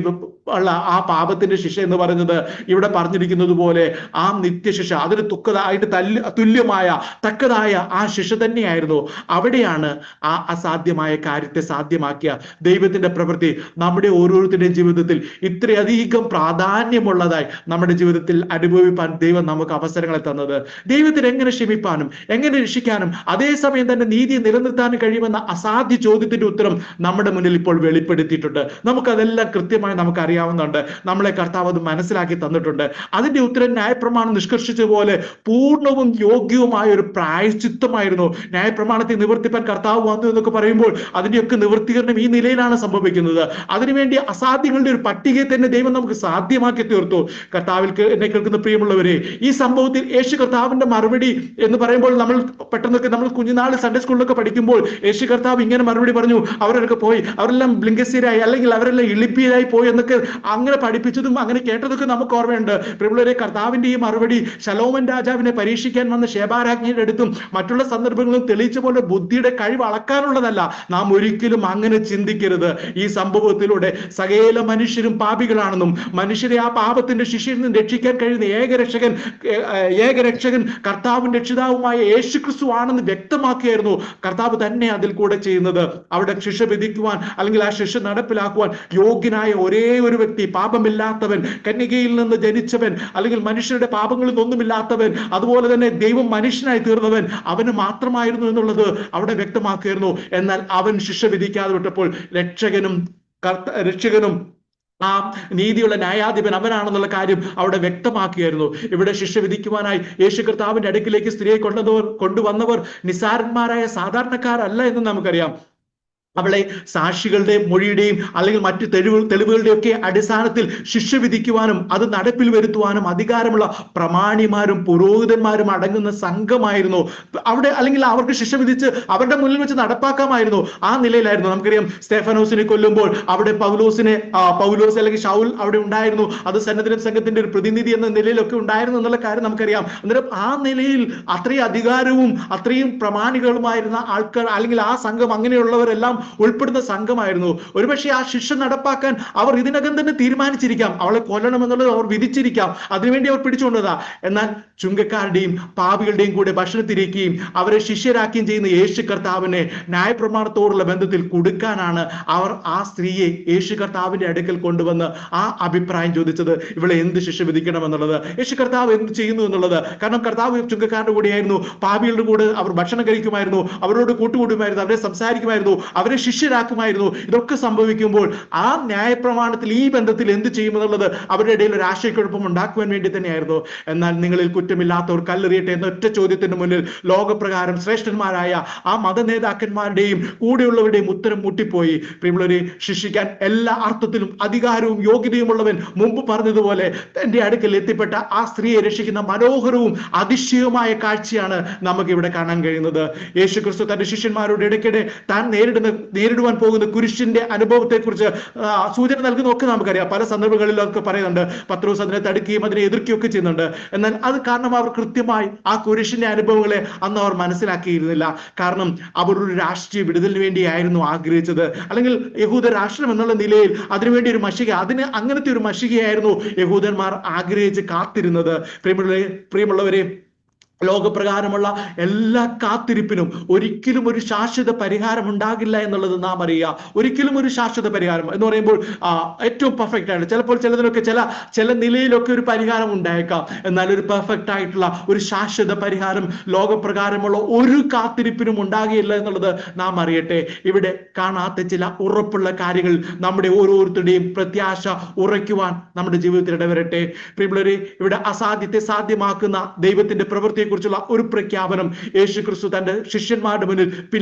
ഉള്ള ആ പാപത്തിന്റെ ശിക്ഷ എന്ന് പറയുന്നത് ഇവിടെ പറഞ്ഞിരിക്കുന്നത് പോലെ ആ നിത്യശിക്ഷ, അതിന് തുല്യമായ തക്കതായ ആ ശിക്ഷ തന്നെയായിരുന്നു. അവിടെയാണ് ആ അസാധ്യമായ കാര്യത്തെ സാധ്യമാക്കിയ ദൈവത്തിന്റെ പ്രവൃത്തി നമ്മുടെ ഓരോരുത്തരുടെയും ജീവിതത്തിൽ ഇത്രയധികം പ്രാധാന്യമുള്ളതായി നമ്മുടെ ജീവിതത്തിൽ അനുഭവിപ്പാൻ ദൈവം നമുക്ക് അവസരങ്ങളെ തന്നത്. ദൈവത്തിന് എങ്ങനെ ക്ഷമിപ്പാനും എങ്ങനെ രക്ഷിക്കാനും അതേസമയം തന്നെ നീതി നിലനിർത്താനും കഴിയുമെന്ന അസാധ്യ ചോദ്യത്തിന്റെ ഉത്തരം നമ്മുടെ മുന്നിൽ ഇപ്പോൾ വെളിപ്പെടുത്തിയിട്ടുണ്ട്. നമുക്കതെല്ലാം കൃത്യമായി നമുക്ക് അറിയാവുന്നുണ്ട്. നമ്മളെ കർത്താവ് അത് മനസ്സിലാക്കി തന്നിട്ടുണ്ട്. അതിന്റെ ഉത്തരം ന്യായപ്രമാണം നിഷ്കർഷിച്ചതുപോലെ പൂർണ്ണവും യോഗ്യവുമായ ഒരു പ്രായശ്ചിത്തമായിരുന്നു. ന്യായപ്രമാണത്തെ നിവർത്തിപ്പാൻ കർത്താവ് വന്നു എന്നൊക്കെ പറയുമ്പോൾ അതിന്റെയൊക്കെ നിവർത്തീകരണം ഈ നിലയിലാണ് സംഭവിക്കുന്നത്. അതിനുവേണ്ടി അസാധ്യങ്ങളുടെ ഒരു പട്ടികയെ തന്നെ ദൈവം നമുക്ക് സാധ്യമാക്കി തീർത്തു. കർത്താവിൽ എന്നെ കേൾക്കുന്ന പ്രിയമുള്ളവരെ, ഈ സംഭവത്തിൽ യേശു കർത്താവിന്റെ മറുപടി എന്ന് പറയുമ്പോൾ നമ്മൾ പെട്ടെന്നൊക്കെ നമ്മൾ കുഞ്ഞുനാൾ സൺഡേ സ്കൂളിലൊക്കെ പഠിക്കുമ്പോൾ യേശു കർത്താവ് ഇങ്ങനെ മറുപടി പറഞ്ഞു, അവരൊക്കെ പോയി, അവരെല്ലാം ബ്ലിങ്കസ്യരായി അല്ലെങ്കിൽ അവരെല്ലാം ഇളിപ്പിയരായി പോയി എന്നൊക്കെ അങ്ങനെ പഠിപ്പിച്ചതും അങ്ങനെ കേട്ടതൊക്കെ നമുക്ക് ഓർമ്മയുണ്ട്. പ്രിയമുള്ളവരെ, കർത്താവിന്റെ ഈ മറുപടി ശലോമൻ രാജാവിനെ പരീക്ഷിക്കാൻ വന്ന ശേബാരാജ്ഞിയുടെ അടുത്തും മറ്റുള്ള സന്ദർഭങ്ങളും തെളിയിച്ച പോലെ ബുദ്ധിയുടെ കഴിവ് അളക്കാനുള്ളതല്ല. നാം ഒരിക്കലും അങ്ങനെ ചിന്തിക്കരുത്. ഈ സംഭവത്തിലൂടെ സകല മനുഷ്യരും പാപികളാണെന്നും മനുഷ്യരെ ആ പാപത്തിന്റെ ശിക്ഷയിൽ നിന്ന് രക്ഷിക്കാൻ കഴിയുന്ന ഏകരക്ഷകൻ കർത്താവും രക്ഷിതാവുമായ യേശുക്രിസ്തു ആണെന്ന് വ്യക്തമാക്കിയായിരുന്നു കർത്താവ് തന്നെ അതിൽ കൂടെ ചെയ്യുന്നത്. അവിടെ ശിക്ഷ വിധിക്കുവാൻ അല്ലെങ്കിൽ ആ ശിക്ഷ നടപ്പിലാക്കുവാൻ യോഗ്യനായ ഒരേ ഒരു വ്യക്തി, പാപമില്ലാത്തവൻ, കന്യകയിൽ നിന്ന് ജനിച്ചവൻ, അല്ലെങ്കിൽ മനുഷ്യരുടെ പാപങ്ങളിൽ നിന്നൊന്നുമില്ലാത്തവൻ, അതുപോലെ തന്നെ ദൈവം മനുഷ്യനായി തീർന്നവൻ, അവന് മാത്രമായിരുന്നു എന്നുള്ളത് അവിടെ വ്യക്തമാക്കിയിരുന്നു. എന്നാൽ അവൻ ശിക്ഷ വിധിക്കാതെ വിട്ടപ്പോൾ രക്ഷകനും ആ നീതിയുള്ള ന്യായാധിപൻ അവനാണെന്നുള്ള കാര്യം അവിടെ വ്യക്തമാക്കിയായിരുന്നു. ഇവിടെ ശിക്ഷ വിധിക്കുവാനായി യേശു കർത്താവിന്റെ അടുക്കിലേക്ക് സ്ത്രീയെ കൊണ്ടുവന്നവർ നിസ്സാരന്മാരായ സാധാരണക്കാരല്ല എന്ന് നമുക്കറിയാം. അവളെ സാക്ഷികളുടെ മൊഴിയുടെയും അല്ലെങ്കിൽ മറ്റു തെളിവുകളുടെ ഒക്കെ അടിസ്ഥാനത്തിൽ ശിക്ഷ വിധിക്കുവാനും അത് നടപ്പിൽ വരുത്തുവാനും അധികാരമുള്ള പ്രമാണിമാരും പുരോഹിതന്മാരും അടങ്ങുന്ന സംഘമായിരുന്നു അവിടെ. അല്ലെങ്കിൽ അവർക്ക് ശിക്ഷ വിധിച്ച് അവരുടെ മുന്നിൽ വെച്ച് നടപ്പാക്കാമായിരുന്നു. ആ നിലയിലായിരുന്നു. നമുക്കറിയാം, സ്തെഫാനോസിനെ കൊല്ലുമ്പോൾ അവിടെ പൗലോസ് അല്ലെങ്കിൽ ശൗൽ അവിടെ ഉണ്ടായിരുന്നു. അത് സന്നദ്ധ സംഘത്തിന്റെ ഒരു പ്രതിനിധി എന്ന നിലയിലൊക്കെ ഉണ്ടായിരുന്നു എന്നുള്ള കാര്യം നമുക്കറിയാം. അന്നേരം ആ നിലയിൽ അത്രയും അധികാരവും അത്രയും പ്രമാണികളുമായിരുന്ന ആൾക്കാർ, അല്ലെങ്കിൽ ആ സംഘം, അങ്ങനെയുള്ളവരെല്ലാം ഉൾപ്പെടുന്ന സംഘമായിരുന്നു. ഒരുപക്ഷെ ആ ശിക്ഷ നടപ്പാക്കാൻ അവർ ഇതിനകം തന്നെ തീരുമാനിച്ചിരിക്കാം. അവളെ കൊല്ലണം എന്നുള്ളത് അവർ വിധിച്ചിരിക്കാം. അതിനുവേണ്ടി അവർ പിടിച്ചുകൊണ്ടതാ. എന്നാൽ ചുങ്കക്കാരുടെയും പാപികളുടെയും കൂടെ ഭക്ഷണത്തിരിക്കുകയും അവരെ ശിഷ്യരാക്കുകയും ചെയ്യുന്ന യേശു കർത്താവിനെ ന്യായപ്രമാണത്തോടുള്ള ബന്ധത്തിൽ കൊടുക്കാനാണ് അവർ ആ സ്ത്രീയെ യേശു കർത്താവിന്റെ അടുക്കൽ കൊണ്ടുവന്ന് ആ അഭിപ്രായം ചോദിച്ചത്. ഇവളെ എന്ത് ശിക്ഷ വിധിക്കണം എന്നുള്ളത്, യേശു കർത്താവ് എന്ത് ചെയ്യുന്നു എന്നുള്ളത്. കാരണം കർത്താവ് ചുങ്കക്കാരുടെ കൂടെയായിരുന്നു, പാപികളുടെ കൂടെ അവർ ഭക്ഷണം കഴിക്കുമായിരുന്നു, അവരോട് കൂട്ടുകൂടുമായിരുന്നു, അവരെ സംസാരിക്കുമായിരുന്നു, അവരെ ശിഷ്യരാക്കുമായിരുന്നു. ഇതൊക്കെ സംഭവിക്കുമ്പോൾ ആ ന്യായപ്രമാണത്തിൽ ഈ ബന്ധത്തിൽ എന്ത് ചെയ്യുമെന്നുള്ളത് അവരുടെ ഇടയിൽ ഒരു ആശയക്കുഴപ്പം ഉണ്ടാക്കുവാൻ വേണ്ടി തന്നെയായിരുന്നു. എന്നാൽ നിങ്ങളിൽ കുറ്റമില്ലാത്തവർ കല്ലെറിയട്ടെ എന്ന ഒറ്റ ചോദ്യത്തിന് മുന്നിൽ ലോകപ്രകാരം ശ്രേഷ്ഠന്മാരായ ആ മത നേതാക്കന്മാരുടെയും കൂടെയുള്ളവരുടെയും ഉത്തരം മുട്ടിപ്പോയി. പ്രിയമുള്ളവരെ, ശിക്ഷിക്കാൻ എല്ലാ അർത്ഥത്തിലും അധികാരവും യോഗ്യതയുമുള്ളവൻ മുമ്പ് പറഞ്ഞതുപോലെ തന്റെ അടുക്കൽ എത്തിപ്പെട്ട ആ സ്ത്രീയെ രക്ഷിക്കുന്ന മനോഹരവും അതിശയവുമായ കാഴ്ചയാണ് നമുക്ക് ഇവിടെ കാണാൻ കഴിയുന്നത്. യേശു ക്രിസ്തു തന്റെ ശിഷ്യന്മാരോട് ഇടയ്ക്കിടെ താൻ നേരിടുവാൻ പോകുന്ന കുരിശിന്റെ അനുഭവത്തെ കുറിച്ച് സൂചന നൽകുന്നതൊക്കെ നമുക്കറിയാം. പല സന്ദർഭങ്ങളിലൊക്കെ പറയുന്നുണ്ട്. പത്രോസ് അതിനെ തടുക്കുകയും അതിനെ എതിർക്കുകയൊക്കെ ചെയ്യുന്നുണ്ട്. എന്നാൽ അത് കാരണം അവർ കൃത്യമായി ആ കുരിശിന്റെ അനുഭവങ്ങളെ അന്ന് അവർ മനസ്സിലാക്കിയിരുന്നില്ല. കാരണം അവർ ഒരു രാഷ്ട്രീയ വിടുതലിന് വേണ്ടിയായിരുന്നു ആഗ്രഹിച്ചത്, അല്ലെങ്കിൽ യഹൂദ രാഷ്ട്രം എന്നുള്ള നിലയിൽ അതിനുവേണ്ടി ഒരു മഷിക, അങ്ങനത്തെ ഒരു മഷികയായിരുന്നു യഹൂദന്മാർ ആഗ്രഹിച്ച് കാത്തിരുന്നത്. പ്രിയമുള്ളവരെ, ലോകപ്രകാരമുള്ള എല്ലാ കാത്തിരിപ്പിനും ഒരിക്കലും ഒരു ശാശ്വത പരിഹാരം ഉണ്ടാകില്ല എന്നുള്ളത് നാം അറിയുക. ഒരിക്കലും ഒരു ശാശ്വത പരിഹാരം എന്ന് പറയുമ്പോൾ ഏറ്റവും പെർഫെക്റ്റ് ആയിട്ട് ചിലപ്പോൾ ചിലതിനൊക്കെ ചില നിലയിലൊക്കെ ഒരു പരിഹാരം ഉണ്ടായേക്കാം. എന്നാൽ ഒരു പെർഫെക്റ്റ് ആയിട്ടുള്ള ഒരു ശാശ്വത പരിഹാരം ലോകപ്രകാരമുള്ള ഒരു കാത്തിരിപ്പിനും ഉണ്ടാകില്ല എന്നുള്ളത് നാം അറിയട്ടെ. ഇവിടെ കാണാത്ത ചില ഉറപ്പുള്ള കാര്യങ്ങൾ നമ്മുടെ ഓരോരുത്തരുടെയും പ്രത്യാശ ഉറയ്ക്കുവാൻ നമ്മുടെ ജീവിതത്തിൽ ഇടവരട്ടെ. പ്രിയമുള്ളവരെ, ഇവിടെ അസാധ്യത്തെ സാധ്യമാക്കുന്ന ദൈവത്തിന്റെ പ്രവൃത്തിയെ കുറിച്ചുള്ള ഒരു പ്രഖ്യാപനം യേശു ക്രിസ്തു തന്റെ ശിഷ്യന്മാരുടെ മുന്നിൽ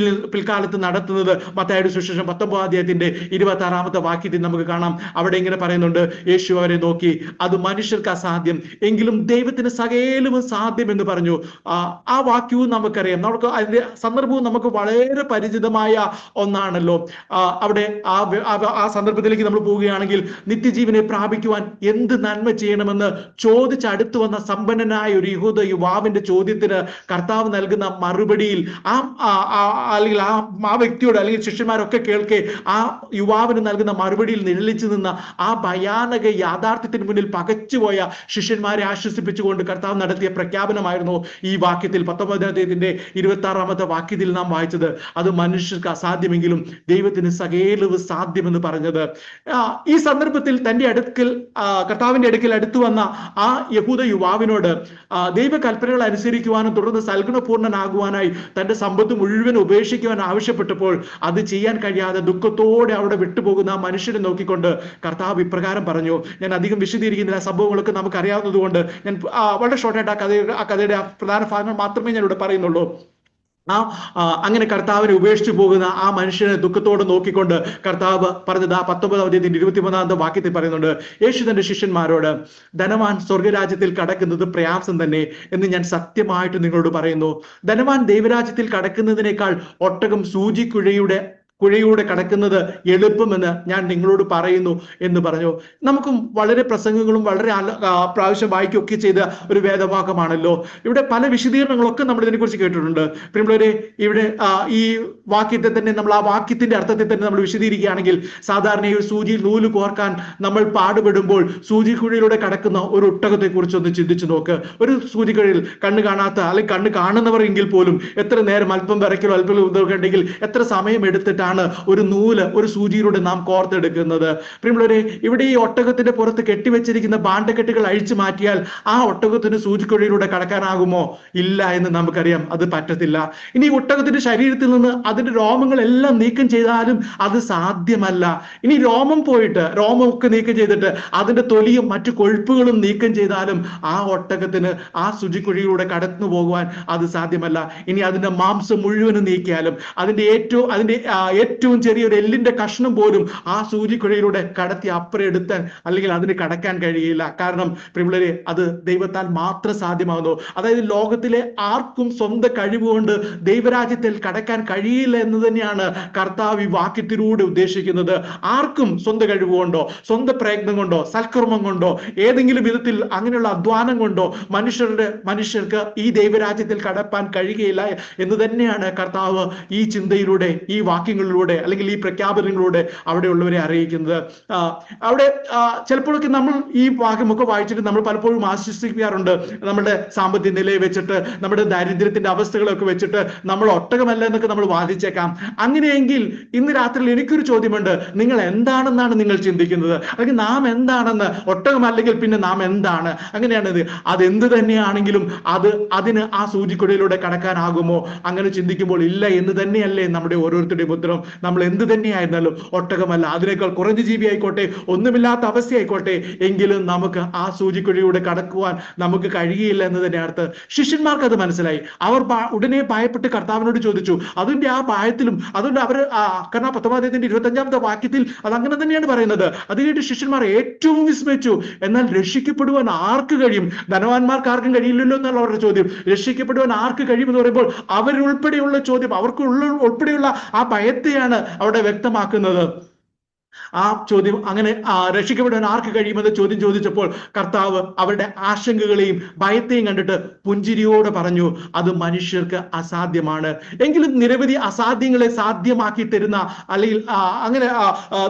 പിൽക്കാലത്ത് നടത്തുന്നത് മത്തായിയുടെ സുവിശേഷം 19 അധ്യായത്തിന്റെ 26-ാമത്തെ വാക്യത്തിൽ നമുക്ക് കാണാം. അവിടെ ഇങ്ങനെ പറയുന്നുണ്ട്, യേശു അവരെ നോക്കി, അത് മനുഷ്യർക്ക് അസാധ്യം, എങ്കിലും ദൈവത്തിന് സകലവും സാധ്യം എന്ന് പറഞ്ഞു. ആ വാക്യവും നമുക്കറിയാം, നമുക്ക് അതിന്റെ സന്ദർഭവും നമുക്ക് വളരെ പരിചിതമായ ഒന്നാണല്ലോ. അവിടെ ആ സന്ദർഭത്തിലേക്ക് നമ്മൾ പോവുകയാണെങ്കിൽ, നിത്യജീവനെ പ്രാപിക്കുവാൻ എന്ത് നന്മ ചെയ്യണമെന്ന് ചോദിച്ചടുത്തു വന്ന സമ്പന്നനായ ഒരു യഹൂദ യുവാവിന്റെ ചോദ്യത്തിന് കർത്താവ് നൽകുന്ന മറുപടിയിൽ അല്ലെങ്കിൽ ആ വ്യക്തിയോട് അല്ലെങ്കിൽ ശിഷ്യന്മാരൊക്കെ കേൾക്കെ ആ യുവാവിന് നൽകുന്ന മറുപടിയിൽ നിഴലിച്ചു നിന്ന ആ ഭയാനക യാഥാർത്ഥ്യത്തിന് മുന്നിൽ പകച്ചുപോയ ശിഷ്യന്മാരെ ആശ്വസിപ്പിച്ചുകൊണ്ട് കർത്താവ് നടത്തിയ പ്രഖ്യാപനമായിരുന്നു ഈ വാക്യത്തിൽ 19 അധ്യായത്തിന്റെ 26-ാമത്തെ വാക്യത്തിൽ നാം വായിച്ചത്. അത് മനുഷ്യർക്ക് അസാധ്യമെങ്കിലും ദൈവത്തിന് സകലവും സാധ്യമെന്ന് പറഞ്ഞത്. ഈ സന്ദർഭത്തിൽ കർത്താവിന്റെ അടുക്കൽ അടുത്തു വന്ന ആ യഹൂദ യുവാവിനോട് ദൈവകൽപ്പനകൾ അനുസരിക്കുവാനും തുടർന്ന് സൽഗുണപൂർണ്ണനാകുവാനായി തന്റെ സമ്പത്ത് മുഴുവൻ ഉപേക്ഷിക്കുവാൻ ആവശ്യപ്പെട്ടപ്പോൾ അത് ചെയ്യാൻ കഴിയാതെ ദുഃഖത്തോടെ അവിടെ വിട്ടുപോകുന്ന ആ മനുഷ്യനെ നോക്കിക്കൊണ്ട് കർത്താവ് ഇപ്രകാരം പറഞ്ഞു. ഞാൻ അധികം വിശദീകരിക്കുന്നില്ല, സംഭവങ്ങളൊക്കെ നമുക്ക് അറിയാവുന്നത് കൊണ്ട് ഞാൻ വളരെ ഷോർട്ടായിട്ട് ആ കഥയുടെ പ്രധാന ഭാഗങ്ങൾ മാത്രമേ ഞാൻ ഇവിടെ പറയുന്നുള്ളൂ. അങ്ങനെ കർത്താവിനെ ഉപേക്ഷിച്ചു പോകുന്ന ആ മനുഷ്യനെ ദുഃഖത്തോടെ നോക്കിക്കൊണ്ട് കർത്താവ് പറഞ്ഞത് 19 അധ്യായത്തിന്റെ 23-ാമത്തെ വാക്യത്തിൽ പറയുന്നുണ്ട്, യേശു തന്റെ ശിഷ്യന്മാരോട്, ധനവാൻ സ്വർഗരാജ്യത്തിൽ കടക്കുന്നത് പ്രയാസം തന്നെ എന്ന് ഞാൻ സത്യമായിട്ട് നിങ്ങളോട് പറയുന്നു. ധനവാൻ ദൈവരാജ്യത്തിൽ കടക്കുന്നതിനേക്കാൾ ഒട്ടകം കുഴയൂടെ കടക്കുന്നത് എളുപ്പമെന്ന് ഞാൻ നിങ്ങളോട് പറയുന്നു എന്ന് പറഞ്ഞു. നമുക്കും വളരെ പ്രസംഗങ്ങളും വളരെ പ്രാവശ്യം വായിക്കുകയൊക്കെ ചെയ്ത ഒരു വേദവാക്യമാണല്ലോ. ഇവിടെ പല വിശദീകരണങ്ങളൊക്കെ നമ്മൾ ഇതിനെക്കുറിച്ച് കേട്ടിട്ടുണ്ട്. പ്രിയമുള്ളവരെ, ഇവിടെ ഈ വാക്യത്തെ തന്നെ നമ്മൾ ആ വാക്യത്തിന്റെ അർത്ഥത്തെ തന്നെ നമ്മൾ വിശദീകരിക്കുകയാണെങ്കിൽ, സാധാരണ ഈ സൂചിയിൽ നൂല് കോർക്കാൻ നമ്മൾ പാടുപെടുമ്പോൾ സൂചിക്കുഴയിലൂടെ കടക്കുന്ന ഒരു ഒട്ടകത്തെ കുറിച്ച് ഒന്ന് ചിന്തിച്ചു നോക്ക്. ഒരു സൂചിക്കുഴയിൽ കണ്ണ് കാണാത്ത അല്ലെങ്കിൽ കണ്ണ് കാണുന്നവർ എങ്കിൽ പോലും എത്ര നേരം, അല്പം വിറയ്ക്കലോ അല്പം ഉണ്ടെങ്കിൽ എത്ര സമയം എടുത്തിട്ടാണ് ഒരു നൂല് ഒരു സൂചിയിലൂടെ നാം കോർത്തെടുക്കുന്നത്. പ്രിയമുള്ളവരെ, ഇവിടെ ഈ ഒട്ടകത്തിന്റെ പുറത്ത് കെട്ടിവെച്ചിരിക്കുന്ന ബാണ്ടക്കെട്ടുകൾ അഴിച്ചു മാറ്റിയാൽ ആ ഒട്ടകത്തിന് സൂചിക്കുഴയിലൂടെ കടക്കാനാകുമോ? ഇല്ല എന്ന് നമുക്കറിയാം, അത് പറ്റത്തില്ല. ഇനി ഒട്ടകത്തിന്റെ ശരീരത്തിൽ നിന്ന് അതിന്റെ രോമങ്ങളെല്ലാം നീക്കം ചെയ്താലും അത് സാധ്യമല്ല. ഇനി രോമമൊക്കെ നീക്കം ചെയ്തിട്ട് അതിന്റെ തൊലിയും മറ്റു കൊഴുപ്പുകളും നീക്കം ചെയ്താലും ആ ഒട്ടകത്തിന് ആ ശുചിക്കുഴിയിലൂടെ കടന്നു പോകുവാൻ അത് സാധ്യമല്ല. ഇനി അതിന്റെ മാംസം മുഴുവനും നീക്കിയാലും അതിന്റെ ഏറ്റവും ചെറിയൊരു എല്ലിന്റെ കഷ്ണം പോലും ആ സൂചിക്കുഴയിലൂടെ കടത്തി അപ്പുറം എടുത്താൻ അല്ലെങ്കിൽ അതിന് കടക്കാൻ കഴിയില്ല. കാരണം പ്രിയമുള്ളവരെ, അത് ദൈവത്താൽ മാത്രം സാധ്യമാകുന്നു. അതായത് ലോകത്തിലെ ആർക്കും സ്വന്തം കഴിവുകൊണ്ട് ദൈവരാജ്യത്തിൽ കടക്കാൻ കഴിയില്ല എന്ന് തന്നെയാണ് കർത്താവ് ഈ വാക്യത്തിലൂടെ ഉദ്ദേശിക്കുന്നത്. ആർക്കും സ്വന്തം കഴിവുകൊണ്ടോ സ്വന്തം പ്രയത്നം കൊണ്ടോ സൽക്കർമ്മം കൊണ്ടോ ഏതെങ്കിലും വിധത്തിൽ അങ്ങനെയുള്ള അധ്വാനം കൊണ്ടോ മനുഷ്യർക്ക് ഈ ദൈവരാജ്യത്തിൽ കടപ്പാൻ കഴിയുകയില്ല എന്ന് തന്നെയാണ് കർത്താവ് ഈ ചിന്തയിലൂടെ, ഈ വാക്യങ്ങളിലൂടെ അല്ലെങ്കിൽ ഈ പ്രഖ്യാപനങ്ങളിലൂടെ അവിടെയുള്ളവരെ അറിയിക്കുന്നത്. അവിടെ ചിലപ്പോഴൊക്കെ നമ്മൾ ഈ വാക്യമൊക്കെ വായിച്ചിട്ട് നമ്മൾ പലപ്പോഴും ആശ്വസിക്കാറുണ്ട്. നമ്മുടെ സാമ്പത്തിക നിലയെ വെച്ചിട്ട്, നമ്മുടെ ദാരിദ്ര്യത്തിന്റെ അവസ്ഥകളൊക്കെ വെച്ചിട്ട് നമ്മൾ ഒട്ടകമല്ല എന്നൊക്കെ നമ്മൾ വാദിച്ചേക്കാം. അങ്ങനെയെങ്കിൽ ഇന്ന് രാത്രിയിൽ എനിക്കൊരു ചോദ്യമുണ്ട്, നിങ്ങൾ എന്താണെന്നാണ് നിങ്ങൾ ചിന്തിക്കുന്നത്? അല്ലെങ്കിൽ നാം എന്താണെന്ന്? ഒട്ടകമല്ലെങ്കിൽ പിന്നെ നാം എന്താണ്? അങ്ങനെയാണ് ഇത്. അതെന്ത് തന്നെയാണെങ്കിലും അതിന് ആ സൂചിക്കുഴയിലൂടെ കടക്കാനാകുമോ? അങ്ങനെ ചിന്തിക്കുമ്പോൾ ഇല്ല എന്ന് തന്നെയല്ലേ നമ്മുടെ ഓരോരുത്തരുടെയും ഉത്തരം. നമ്മൾ എന്ത് തന്നെയായിരുന്നാലും ഒട്ടകമല്ല. അതിനേക്കാൾ കുറഞ്ഞ ജീവി ആയിക്കോട്ടെ, ഒന്നുമില്ലാത്ത അവസ്ഥയായിക്കോട്ടെ, എങ്കിലും നമുക്ക് ആ സൂചിക്കുഴിയിലൂടെ കടക്കുവാൻ നമുക്ക് കഴിയില്ല എന്ന് തന്നെ അർത്ഥം. ശിഷ്യന്മാർക്ക് അത് മനസ്സിലായി. അവർ ഉടനെ ഭയപ്പെട്ട് കർത്താവിനോട് ചോദിച്ചു. അതിന്റെ ആ ഭയത്തിലും അതുകൊണ്ട് അവർ കാരണം 19 അധ്യായത്തിന്റെ 25-ാമത്തെ വാക്യത്തിൽ അത് അങ്ങനെ തന്നെയാണ് പറയുന്നത്. അത് കേട്ട് ശിഷ്യന്മാർ ഏറ്റവും വിസ്മയിച്ചു. എന്നാൽ രക്ഷിക്കപ്പെടുവാൻ ആർക്ക് കഴിയും? ധനവാന്മാർക്ക് ആർക്കും കഴിയില്ലല്ലോ എന്നുള്ള അവരുടെ ചോദ്യം. രക്ഷിക്കപ്പെടുവാൻ ആർക്ക് കഴിയുമെന്ന് പറയുമ്പോൾ അവരുൾപ്പെടെയുള്ള ചോദ്യം, ഉൾപ്പെടെയുള്ള ആ ഭയത്തെയാണ് അവിടെ വ്യക്തമാക്കുന്നത്. ആ ചോദ്യം അങ്ങനെ രക്ഷിക്കപ്പെടാൻ ആർക്ക് കഴിയുമെന്ന് ചോദ്യം ചോദിച്ചപ്പോൾ കർത്താവ് അവരുടെ ആശങ്കകളെയും ഭയത്തെയും കണ്ടിട്ട് പുഞ്ചിരിയോടെ പറഞ്ഞു, അത് മനുഷ്യർക്ക് അസാധ്യമാണ്. എങ്കിലും നിരവധി അസാധ്യങ്ങളെ സാധ്യമാക്കി തരുന്ന, അല്ലെങ്കിൽ അങ്ങനെ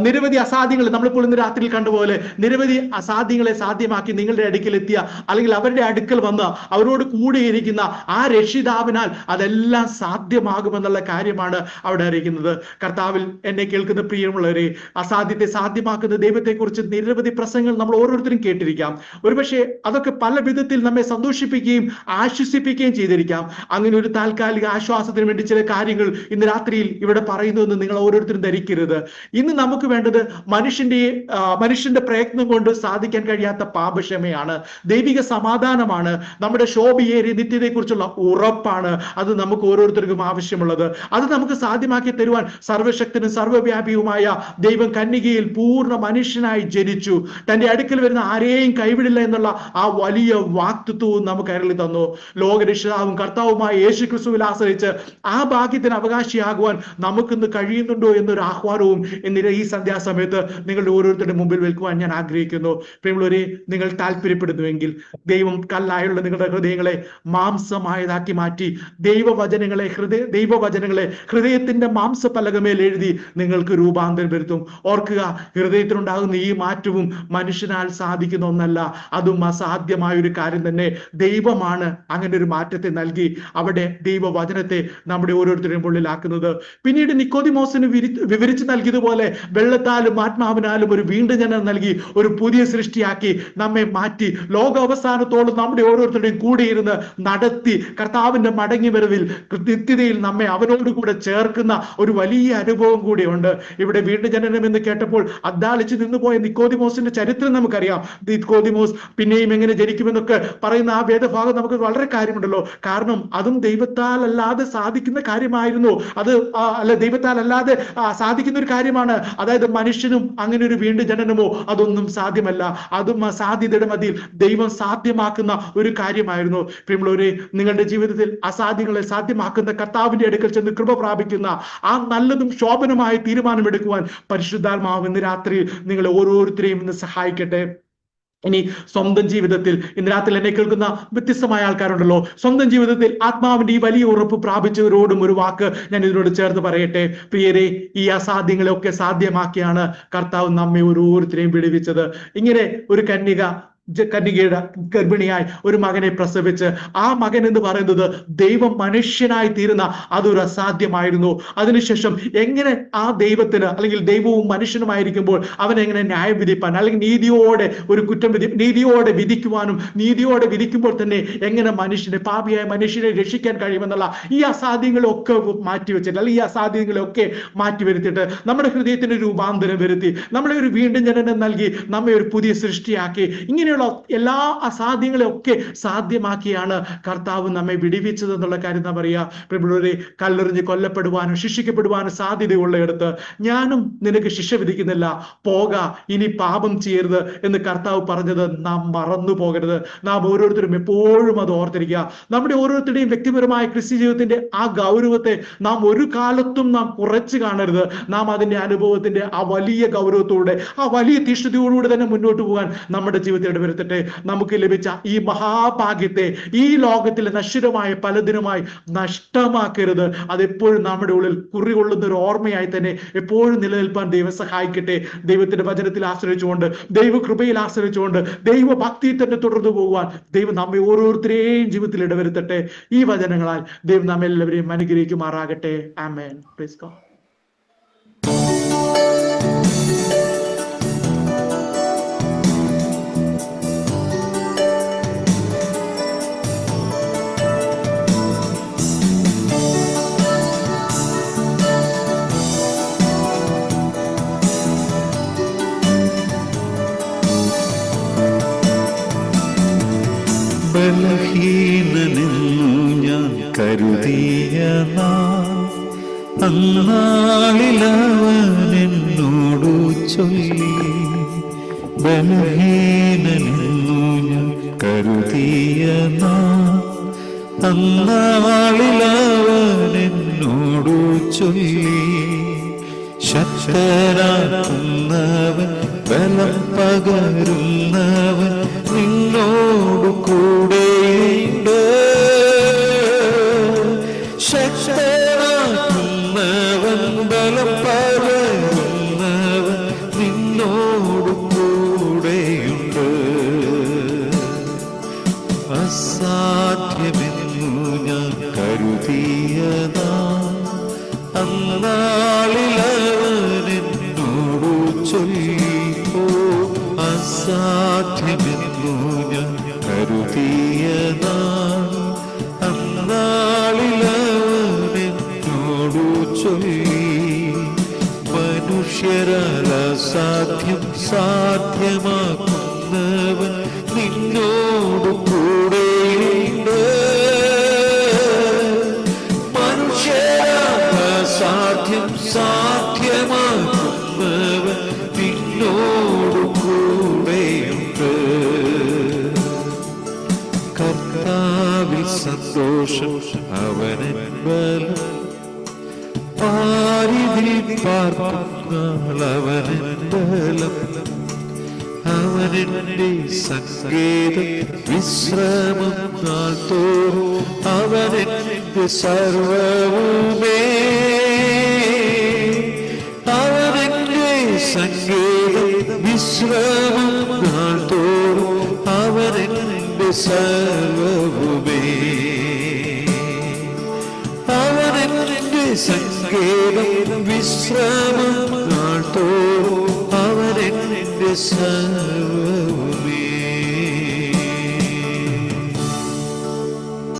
നിരവധി അസാധ്യങ്ങൾ നമ്മളിപ്പോൾ ഇന്ന് രാത്രിയിൽ കണ്ടുപോലെ നിരവധി അസാധ്യങ്ങളെ സാധ്യമാക്കി നിങ്ങളുടെ അടുക്കലെത്തിയ, അല്ലെങ്കിൽ അവരുടെ അടുക്കൽ വന്ന് അവരോട് കൂടിയിരിക്കുന്ന ആ രക്ഷിതാവിനാൽ അതെല്ലാം സാധ്യമാകുമെന്നുള്ള കാര്യമാണ് അവിടെ അറിയിക്കുന്നത്. കർത്താവിൽ എന്നെ കേൾക്കുന്ന പ്രിയമുള്ളവരെ, അസാധ്യത്തെ സാധ്യമാക്കുന്ന ദൈവത്തെക്കുറിച്ച് നിരവധി പ്രസംഗങ്ങൾ നമ്മൾ ഓരോരുത്തരും കേട്ടിരിക്കാം. ഒരുപക്ഷെ അതൊക്കെ പല വിധത്തിൽ നമ്മെ സന്തോഷിപ്പിക്കുകയും ആശ്വസിപ്പിക്കുകയും ചെയ്തിരിക്കാം. അങ്ങനെ ഒരു താൽക്കാലിക ആശ്വാസത്തിന് വേണ്ടി ചില കാര്യങ്ങൾ ഇന്ന് രാത്രിയിൽ ഇവിടെ പറയുന്നു എന്ന് നിങ്ങൾ ഓരോരുത്തരും ധരിക്കരുത്. ഇന്ന് നമുക്ക് വേണ്ടത് മനുഷ്യന്റെ പ്രയത്നം കൊണ്ട് സാധിക്കാൻ കഴിയാത്ത പാപക്ഷമയാണ്, ദൈവിക സമാധാനമാണ്, നമ്മുടെ ശോഭയേറിയ നിത്യതയെക്കുറിച്ചുള്ള ഉറപ്പാണ്. അത് നമുക്ക് ഓരോരുത്തർക്കും ആവശ്യമുള്ളത്. അത് നമുക്ക് സാധ്യമാക്കി തരുവാൻ സർവശക്തനും സർവ്വവ്യാപിയുമായ ദൈവം കന്യകയിൽ പൂർണ്ണ മനുഷ്യനായി ജനിച്ചു. തന്റെ അടുക്കൽ വരുന്ന ആരെയും കൈവിടില്ല എന്നുള്ള ആ വലിയ വാക്തത്വവും നമുക്ക് അരുളി തന്നു. ലോകരക്ഷിതാവും കർത്താവുമായ യേശു ക്രിസ്തുവിൽ ആശ്രയിച്ച് ആ ഭാഗ്യത്തിന് അവകാശിയാകുവാൻ നമുക്കിന്ന് കഴിയുന്നുണ്ടോ എന്നൊരു ആഹ്വാനവും ഇന്ന് ഈ സന്ധ്യാസമയത്ത് നിങ്ങളുടെ ഓരോരുത്തരുടെ മുമ്പിൽ വെൽക്കുവാൻ ഞാൻ ആഗ്രഹിക്കുന്നു. പ്രിയമുള്ളവരെ, നിങ്ങൾ താല്പര്യപ്പെടുന്നുവെങ്കിൽ ദൈവം കല്ലായുള്ള നിങ്ങളുടെ ഹൃദയങ്ങളെ മാംസമായതാക്കി മാറ്റി ദൈവവചനങ്ങളെ ഹൃദയത്തിന്റെ മാംസപലകമേൽ എഴുതി നിങ്ങൾക്ക് രൂപാന്തരം വരുത്തും. ഓർക്കുക, ഹൃദയത്തിലുണ്ടാകുന്ന ഈ മാറ്റവും മനുഷ്യനാൽ സാധിക്കുന്ന ഒന്നല്ല, അതും അസാധ്യമായ ഒരു കാര്യം തന്നെ. ദൈവമാണ് അങ്ങനെ ഒരു മാറ്റത്തെ നൽകി അവിടെ ദൈവവചനത്തെ നമ്മുടെ ഓരോരുത്തരുടെയും ഉള്ളിലാക്കുന്നത്. പിന്നീട് നിക്കോദിമോസിന് വിവരിച്ചു നൽകിയതുപോലെ വെള്ളത്താലും ആത്മാവിനാലും ഒരു വീണ്ടും ജനനം നൽകി ഒരു പുതിയ സൃഷ്ടിയാക്കി നമ്മെ മാറ്റി ലോക അവസാനത്തോളം നമ്മുടെ ഓരോരുത്തരുടെയും കൂടിയിരുന്ന് നടത്തി കർത്താവിന്റെ മടങ്ങി വരവിൽ നിത്യതയിൽ നമ്മെ അവനോടുകൂടെ ചേർക്കുന്ന ഒരു വലിയ അനുഭവം കൂടിയുണ്ട്. ഇവിടെ വീണ്ടും ജനനം എന്ന് കേട്ടപ്പോൾ അദ്ദാളിച്ച് നിന്നുപോയ നിക്കോദിമോസിന്റെ ചരിത്രം നമുക്കറിയാം. നിക്കോദിമോസ് പിന്നെയും എങ്ങനെ ജനിക്കുമെന്നൊക്കെ പറയുന്ന ആ വേദഭാഗം നമുക്ക് വളരെ കാര്യമുണ്ടല്ലോ. കാരണം അതും ദൈവത്താൽ അല്ലാതെ സാധിക്കുന്ന കാര്യമായിരുന്നു. അത് ദൈവത്താൽ അല്ലാതെ സാധിക്കുന്ന ഒരു കാര്യമാണ്. അതായത് മനുഷ്യനും അങ്ങനെ ഒരു വീണ്ടും ജനനമോ അതൊന്നും സാധ്യമല്ല. അതും അസാധ്യതയുടെ മധ്യയിൽ ദൈവം സാധ്യമാക്കുന്ന ഒരു കാര്യമായിരുന്നു. പ്രിയമുള്ളവരെ, നിങ്ങളുടെ ജീവിതത്തിൽ അസാധ്യങ്ങളെ സാധ്യമാക്കുന്ന കർത്താവിന്റെ അടുക്കൽ ചെന്ന് കൃപ പ്രാപിക്കുന്ന ആ നല്ലതും ശോഭനമായ തീരുമാനമെടുക്കുവാൻ പരിശുദ്ധാത്മാവ് ഇന്ന് രാത്രി നിങ്ങളെ ഓരോരുത്തരെയും ഇന്ന് സഹായിക്കട്ടെ. ഇനി സ്വന്തം ജീവിതത്തിൽ ഇന്ന് രാത്രി എന്നെ കേൾക്കുന്ന വ്യത്യസ്തമായ ആൾക്കാരുണ്ടല്ലോ. സ്വന്തം ജീവിതത്തിൽ ആത്മാവിന്റെ ഈ വലിയ ഉറപ്പ് പ്രാപിച്ചവരോടും ഒരു വാക്ക് ഞാൻ ഇതിനോട് ചേർത്ത് പറയട്ടെ. പ്രിയരെ, ഈ അസാധ്യങ്ങളെയൊക്കെ സാധ്യമാക്കിയാണ് കർത്താവ് നമ്മെ ഓരോരുത്തരെയും വിടുവിച്ചത്. ഇങ്ങനെ ഒരു കന്യകയുടെ ഗർഭിണിയായി ഒരു മകനെ പ്രസവിച്ച് ആ മകൻ എന്ന് പറയുന്നത് ദൈവം മനുഷ്യനായി തീരുന്ന അതൊരു അസാധ്യമായിരുന്നു. അതിനുശേഷം എങ്ങനെ ആ ദൈവത്തിന്, അല്ലെങ്കിൽ ദൈവവും മനുഷ്യനുമായിരിക്കുമ്പോൾ അവൻ എങ്ങനെ ന്യായം വിധിപ്പാൻ, അല്ലെങ്കിൽ നീതിയോടെ വിധിക്കുവാനും, നീതിയോടെ വിധിക്കുമ്പോൾ തന്നെ എങ്ങനെ പാപിയായ മനുഷ്യനെ രക്ഷിക്കാൻ കഴിയുമെന്നുള്ള ഈ അസാധ്യങ്ങളൊക്കെ മാറ്റിവെച്ചിട്ട്, അല്ലെങ്കിൽ ഈ അസാധ്യങ്ങളൊക്കെ മാറ്റിവരുത്തിയിട്ട് നമ്മുടെ ഹൃദയത്തിന് രൂപാന്തരം വരുത്തി നമ്മളെ ഒരു വീണ്ടും ജനനം നൽകി നമ്മെ ഒരു പുതിയ സൃഷ്ടിയാക്കി ഇങ്ങനെയുള്ള എല്ലാ അസാധ്യങ്ങളെയൊക്കെ സാധ്യമാക്കിയാണ് കർത്താവ് നമ്മെ വിടുവിച്ചത് എന്നുള്ള കാര്യം നാം അറിയുക. പ്രിയമുള്ളവരെ, കല്ലെറിഞ്ഞ് കൊല്ലപ്പെടുവാനും ശിക്ഷിക്കപ്പെടുവാനും സാധ്യതയുള്ളയിടത്ത് ഞാനും നിനക്ക് ശിക്ഷ വിധിക്കുന്നില്ല, പോക, ഇനി പാപം ചെയ്യരുത് എന്ന് കർത്താവ് പറഞ്ഞത് നാം മറന്നു പോകരുത്. നാം ഓരോരുത്തരും എപ്പോഴും അത് ഓർത്തിരിക്കുക. നമ്മുടെ ഓരോരുത്തരുടെയും വ്യക്തിപരമായ ക്രിസ്ത്യ ജീവിതത്തിന്റെ ആ ഗൗരവത്തെ നാം ഒരു കാലത്തും നാം കുറച്ച് കാണരുത്. നാം അതിന്റെ അനുഭവത്തിന്റെ ആ വലിയ ഗൗരവത്തോടെ, ആ വലിയ തീഷ്ണതയോടുകൂടി തന്നെ മുന്നോട്ട് പോകാൻ നമ്മുടെ ജീവിതത്തെ വരുത്തട്ടെ. നമുക്ക് ലഭിച്ച ഈ മഹാഭാഗ്യത്തെ ഈ ലോകത്തിലെ നശ്വരമായ പലതിനുമായി നഷ്ടമാക്കരുത്. അതെപ്പോഴും നമ്മുടെ ഉള്ളിൽ കുറികൊള്ളുന്ന ഒരു ഓർമ്മയായി തന്നെ എപ്പോഴും നിലനിൽപ്പാൻ ദൈവം സഹായിക്കട്ടെ. ദൈവത്തിന്റെ വചനത്തിൽ ആശ്രയിച്ചുകൊണ്ട്, ദൈവകൃപയിൽ ആശ്രയിച്ചുകൊണ്ട്, ദൈവഭക്തിയിൽ തന്നെ തുടർന്നു പോകുവാൻ ദൈവം നമ്മെ ഓരോരുത്തരെയും ജീവിതത്തിൽ ഇടവരുത്തട്ടെ. ഈ വചനങ്ങളാൽ ദൈവം നമ്മെ എല്ലാവരെയും അനുഗ്രഹിക്കുമാറാകട്ടെ. ആമേൻ. Praise God. ബലഹീനനെന്നു ഞാൻ കരുതിയ അന്നാളിലവനെന്നോടു ചൊല്ലി, ബലഹീനനെന്നു ഞാൻ കരുതിയ അന്നാളിലവനെന്നോടു ചൊല്ലി, ശക്തനാക്കുന്നവൻ ബലം പകരുന്നവൻ നിന്നോടു കൂടെയുണ്ട്. ശക്തനാക്കുന്നവൻ ബലം പകരുന്നവൻ നിന്നോടു കൂടെയുണ്ട്. അസാധ്യമെന്നു ഞാൻ കരുതിയതാ അന്നാളിലവനെന്നോടു ചൊല്ലിപ്പോ. അസാധ്യമെന്നു ഞാൻ കരുതിയതാ അന്നാളിലവനെന്നോടു ചൊല്ലി. മനുഷ്യരാൽ അസാധ്യം സാധ്യമാക്കുന്നവൻ നിന്നോടു കൂടെയുണ്ട്. സാധ്യം സാധ്യമാക്കുന്നവൻ നിന്നോടു കൂടെയുണ്ട്. കർത്താവിൽ സന്തോഷം അവനൻ ബലം പാരിതിൽ പാർക്കുന്ന അവനൻ ബലം. അവനെന്റെ സങ്കേതം വിശ്രമം നാൾ തോറും അവനെന്റെ സർവവുമേ. അവനെന്റെ സങ്കേതം വിശ്രമം നാൾ തോറും അവനെന്റെ സർവവുമേ. അവനെന്റെ സങ്കേതം വിശ്രമം നാൾ തോറും അവനെന്റെ സർവവുമേ.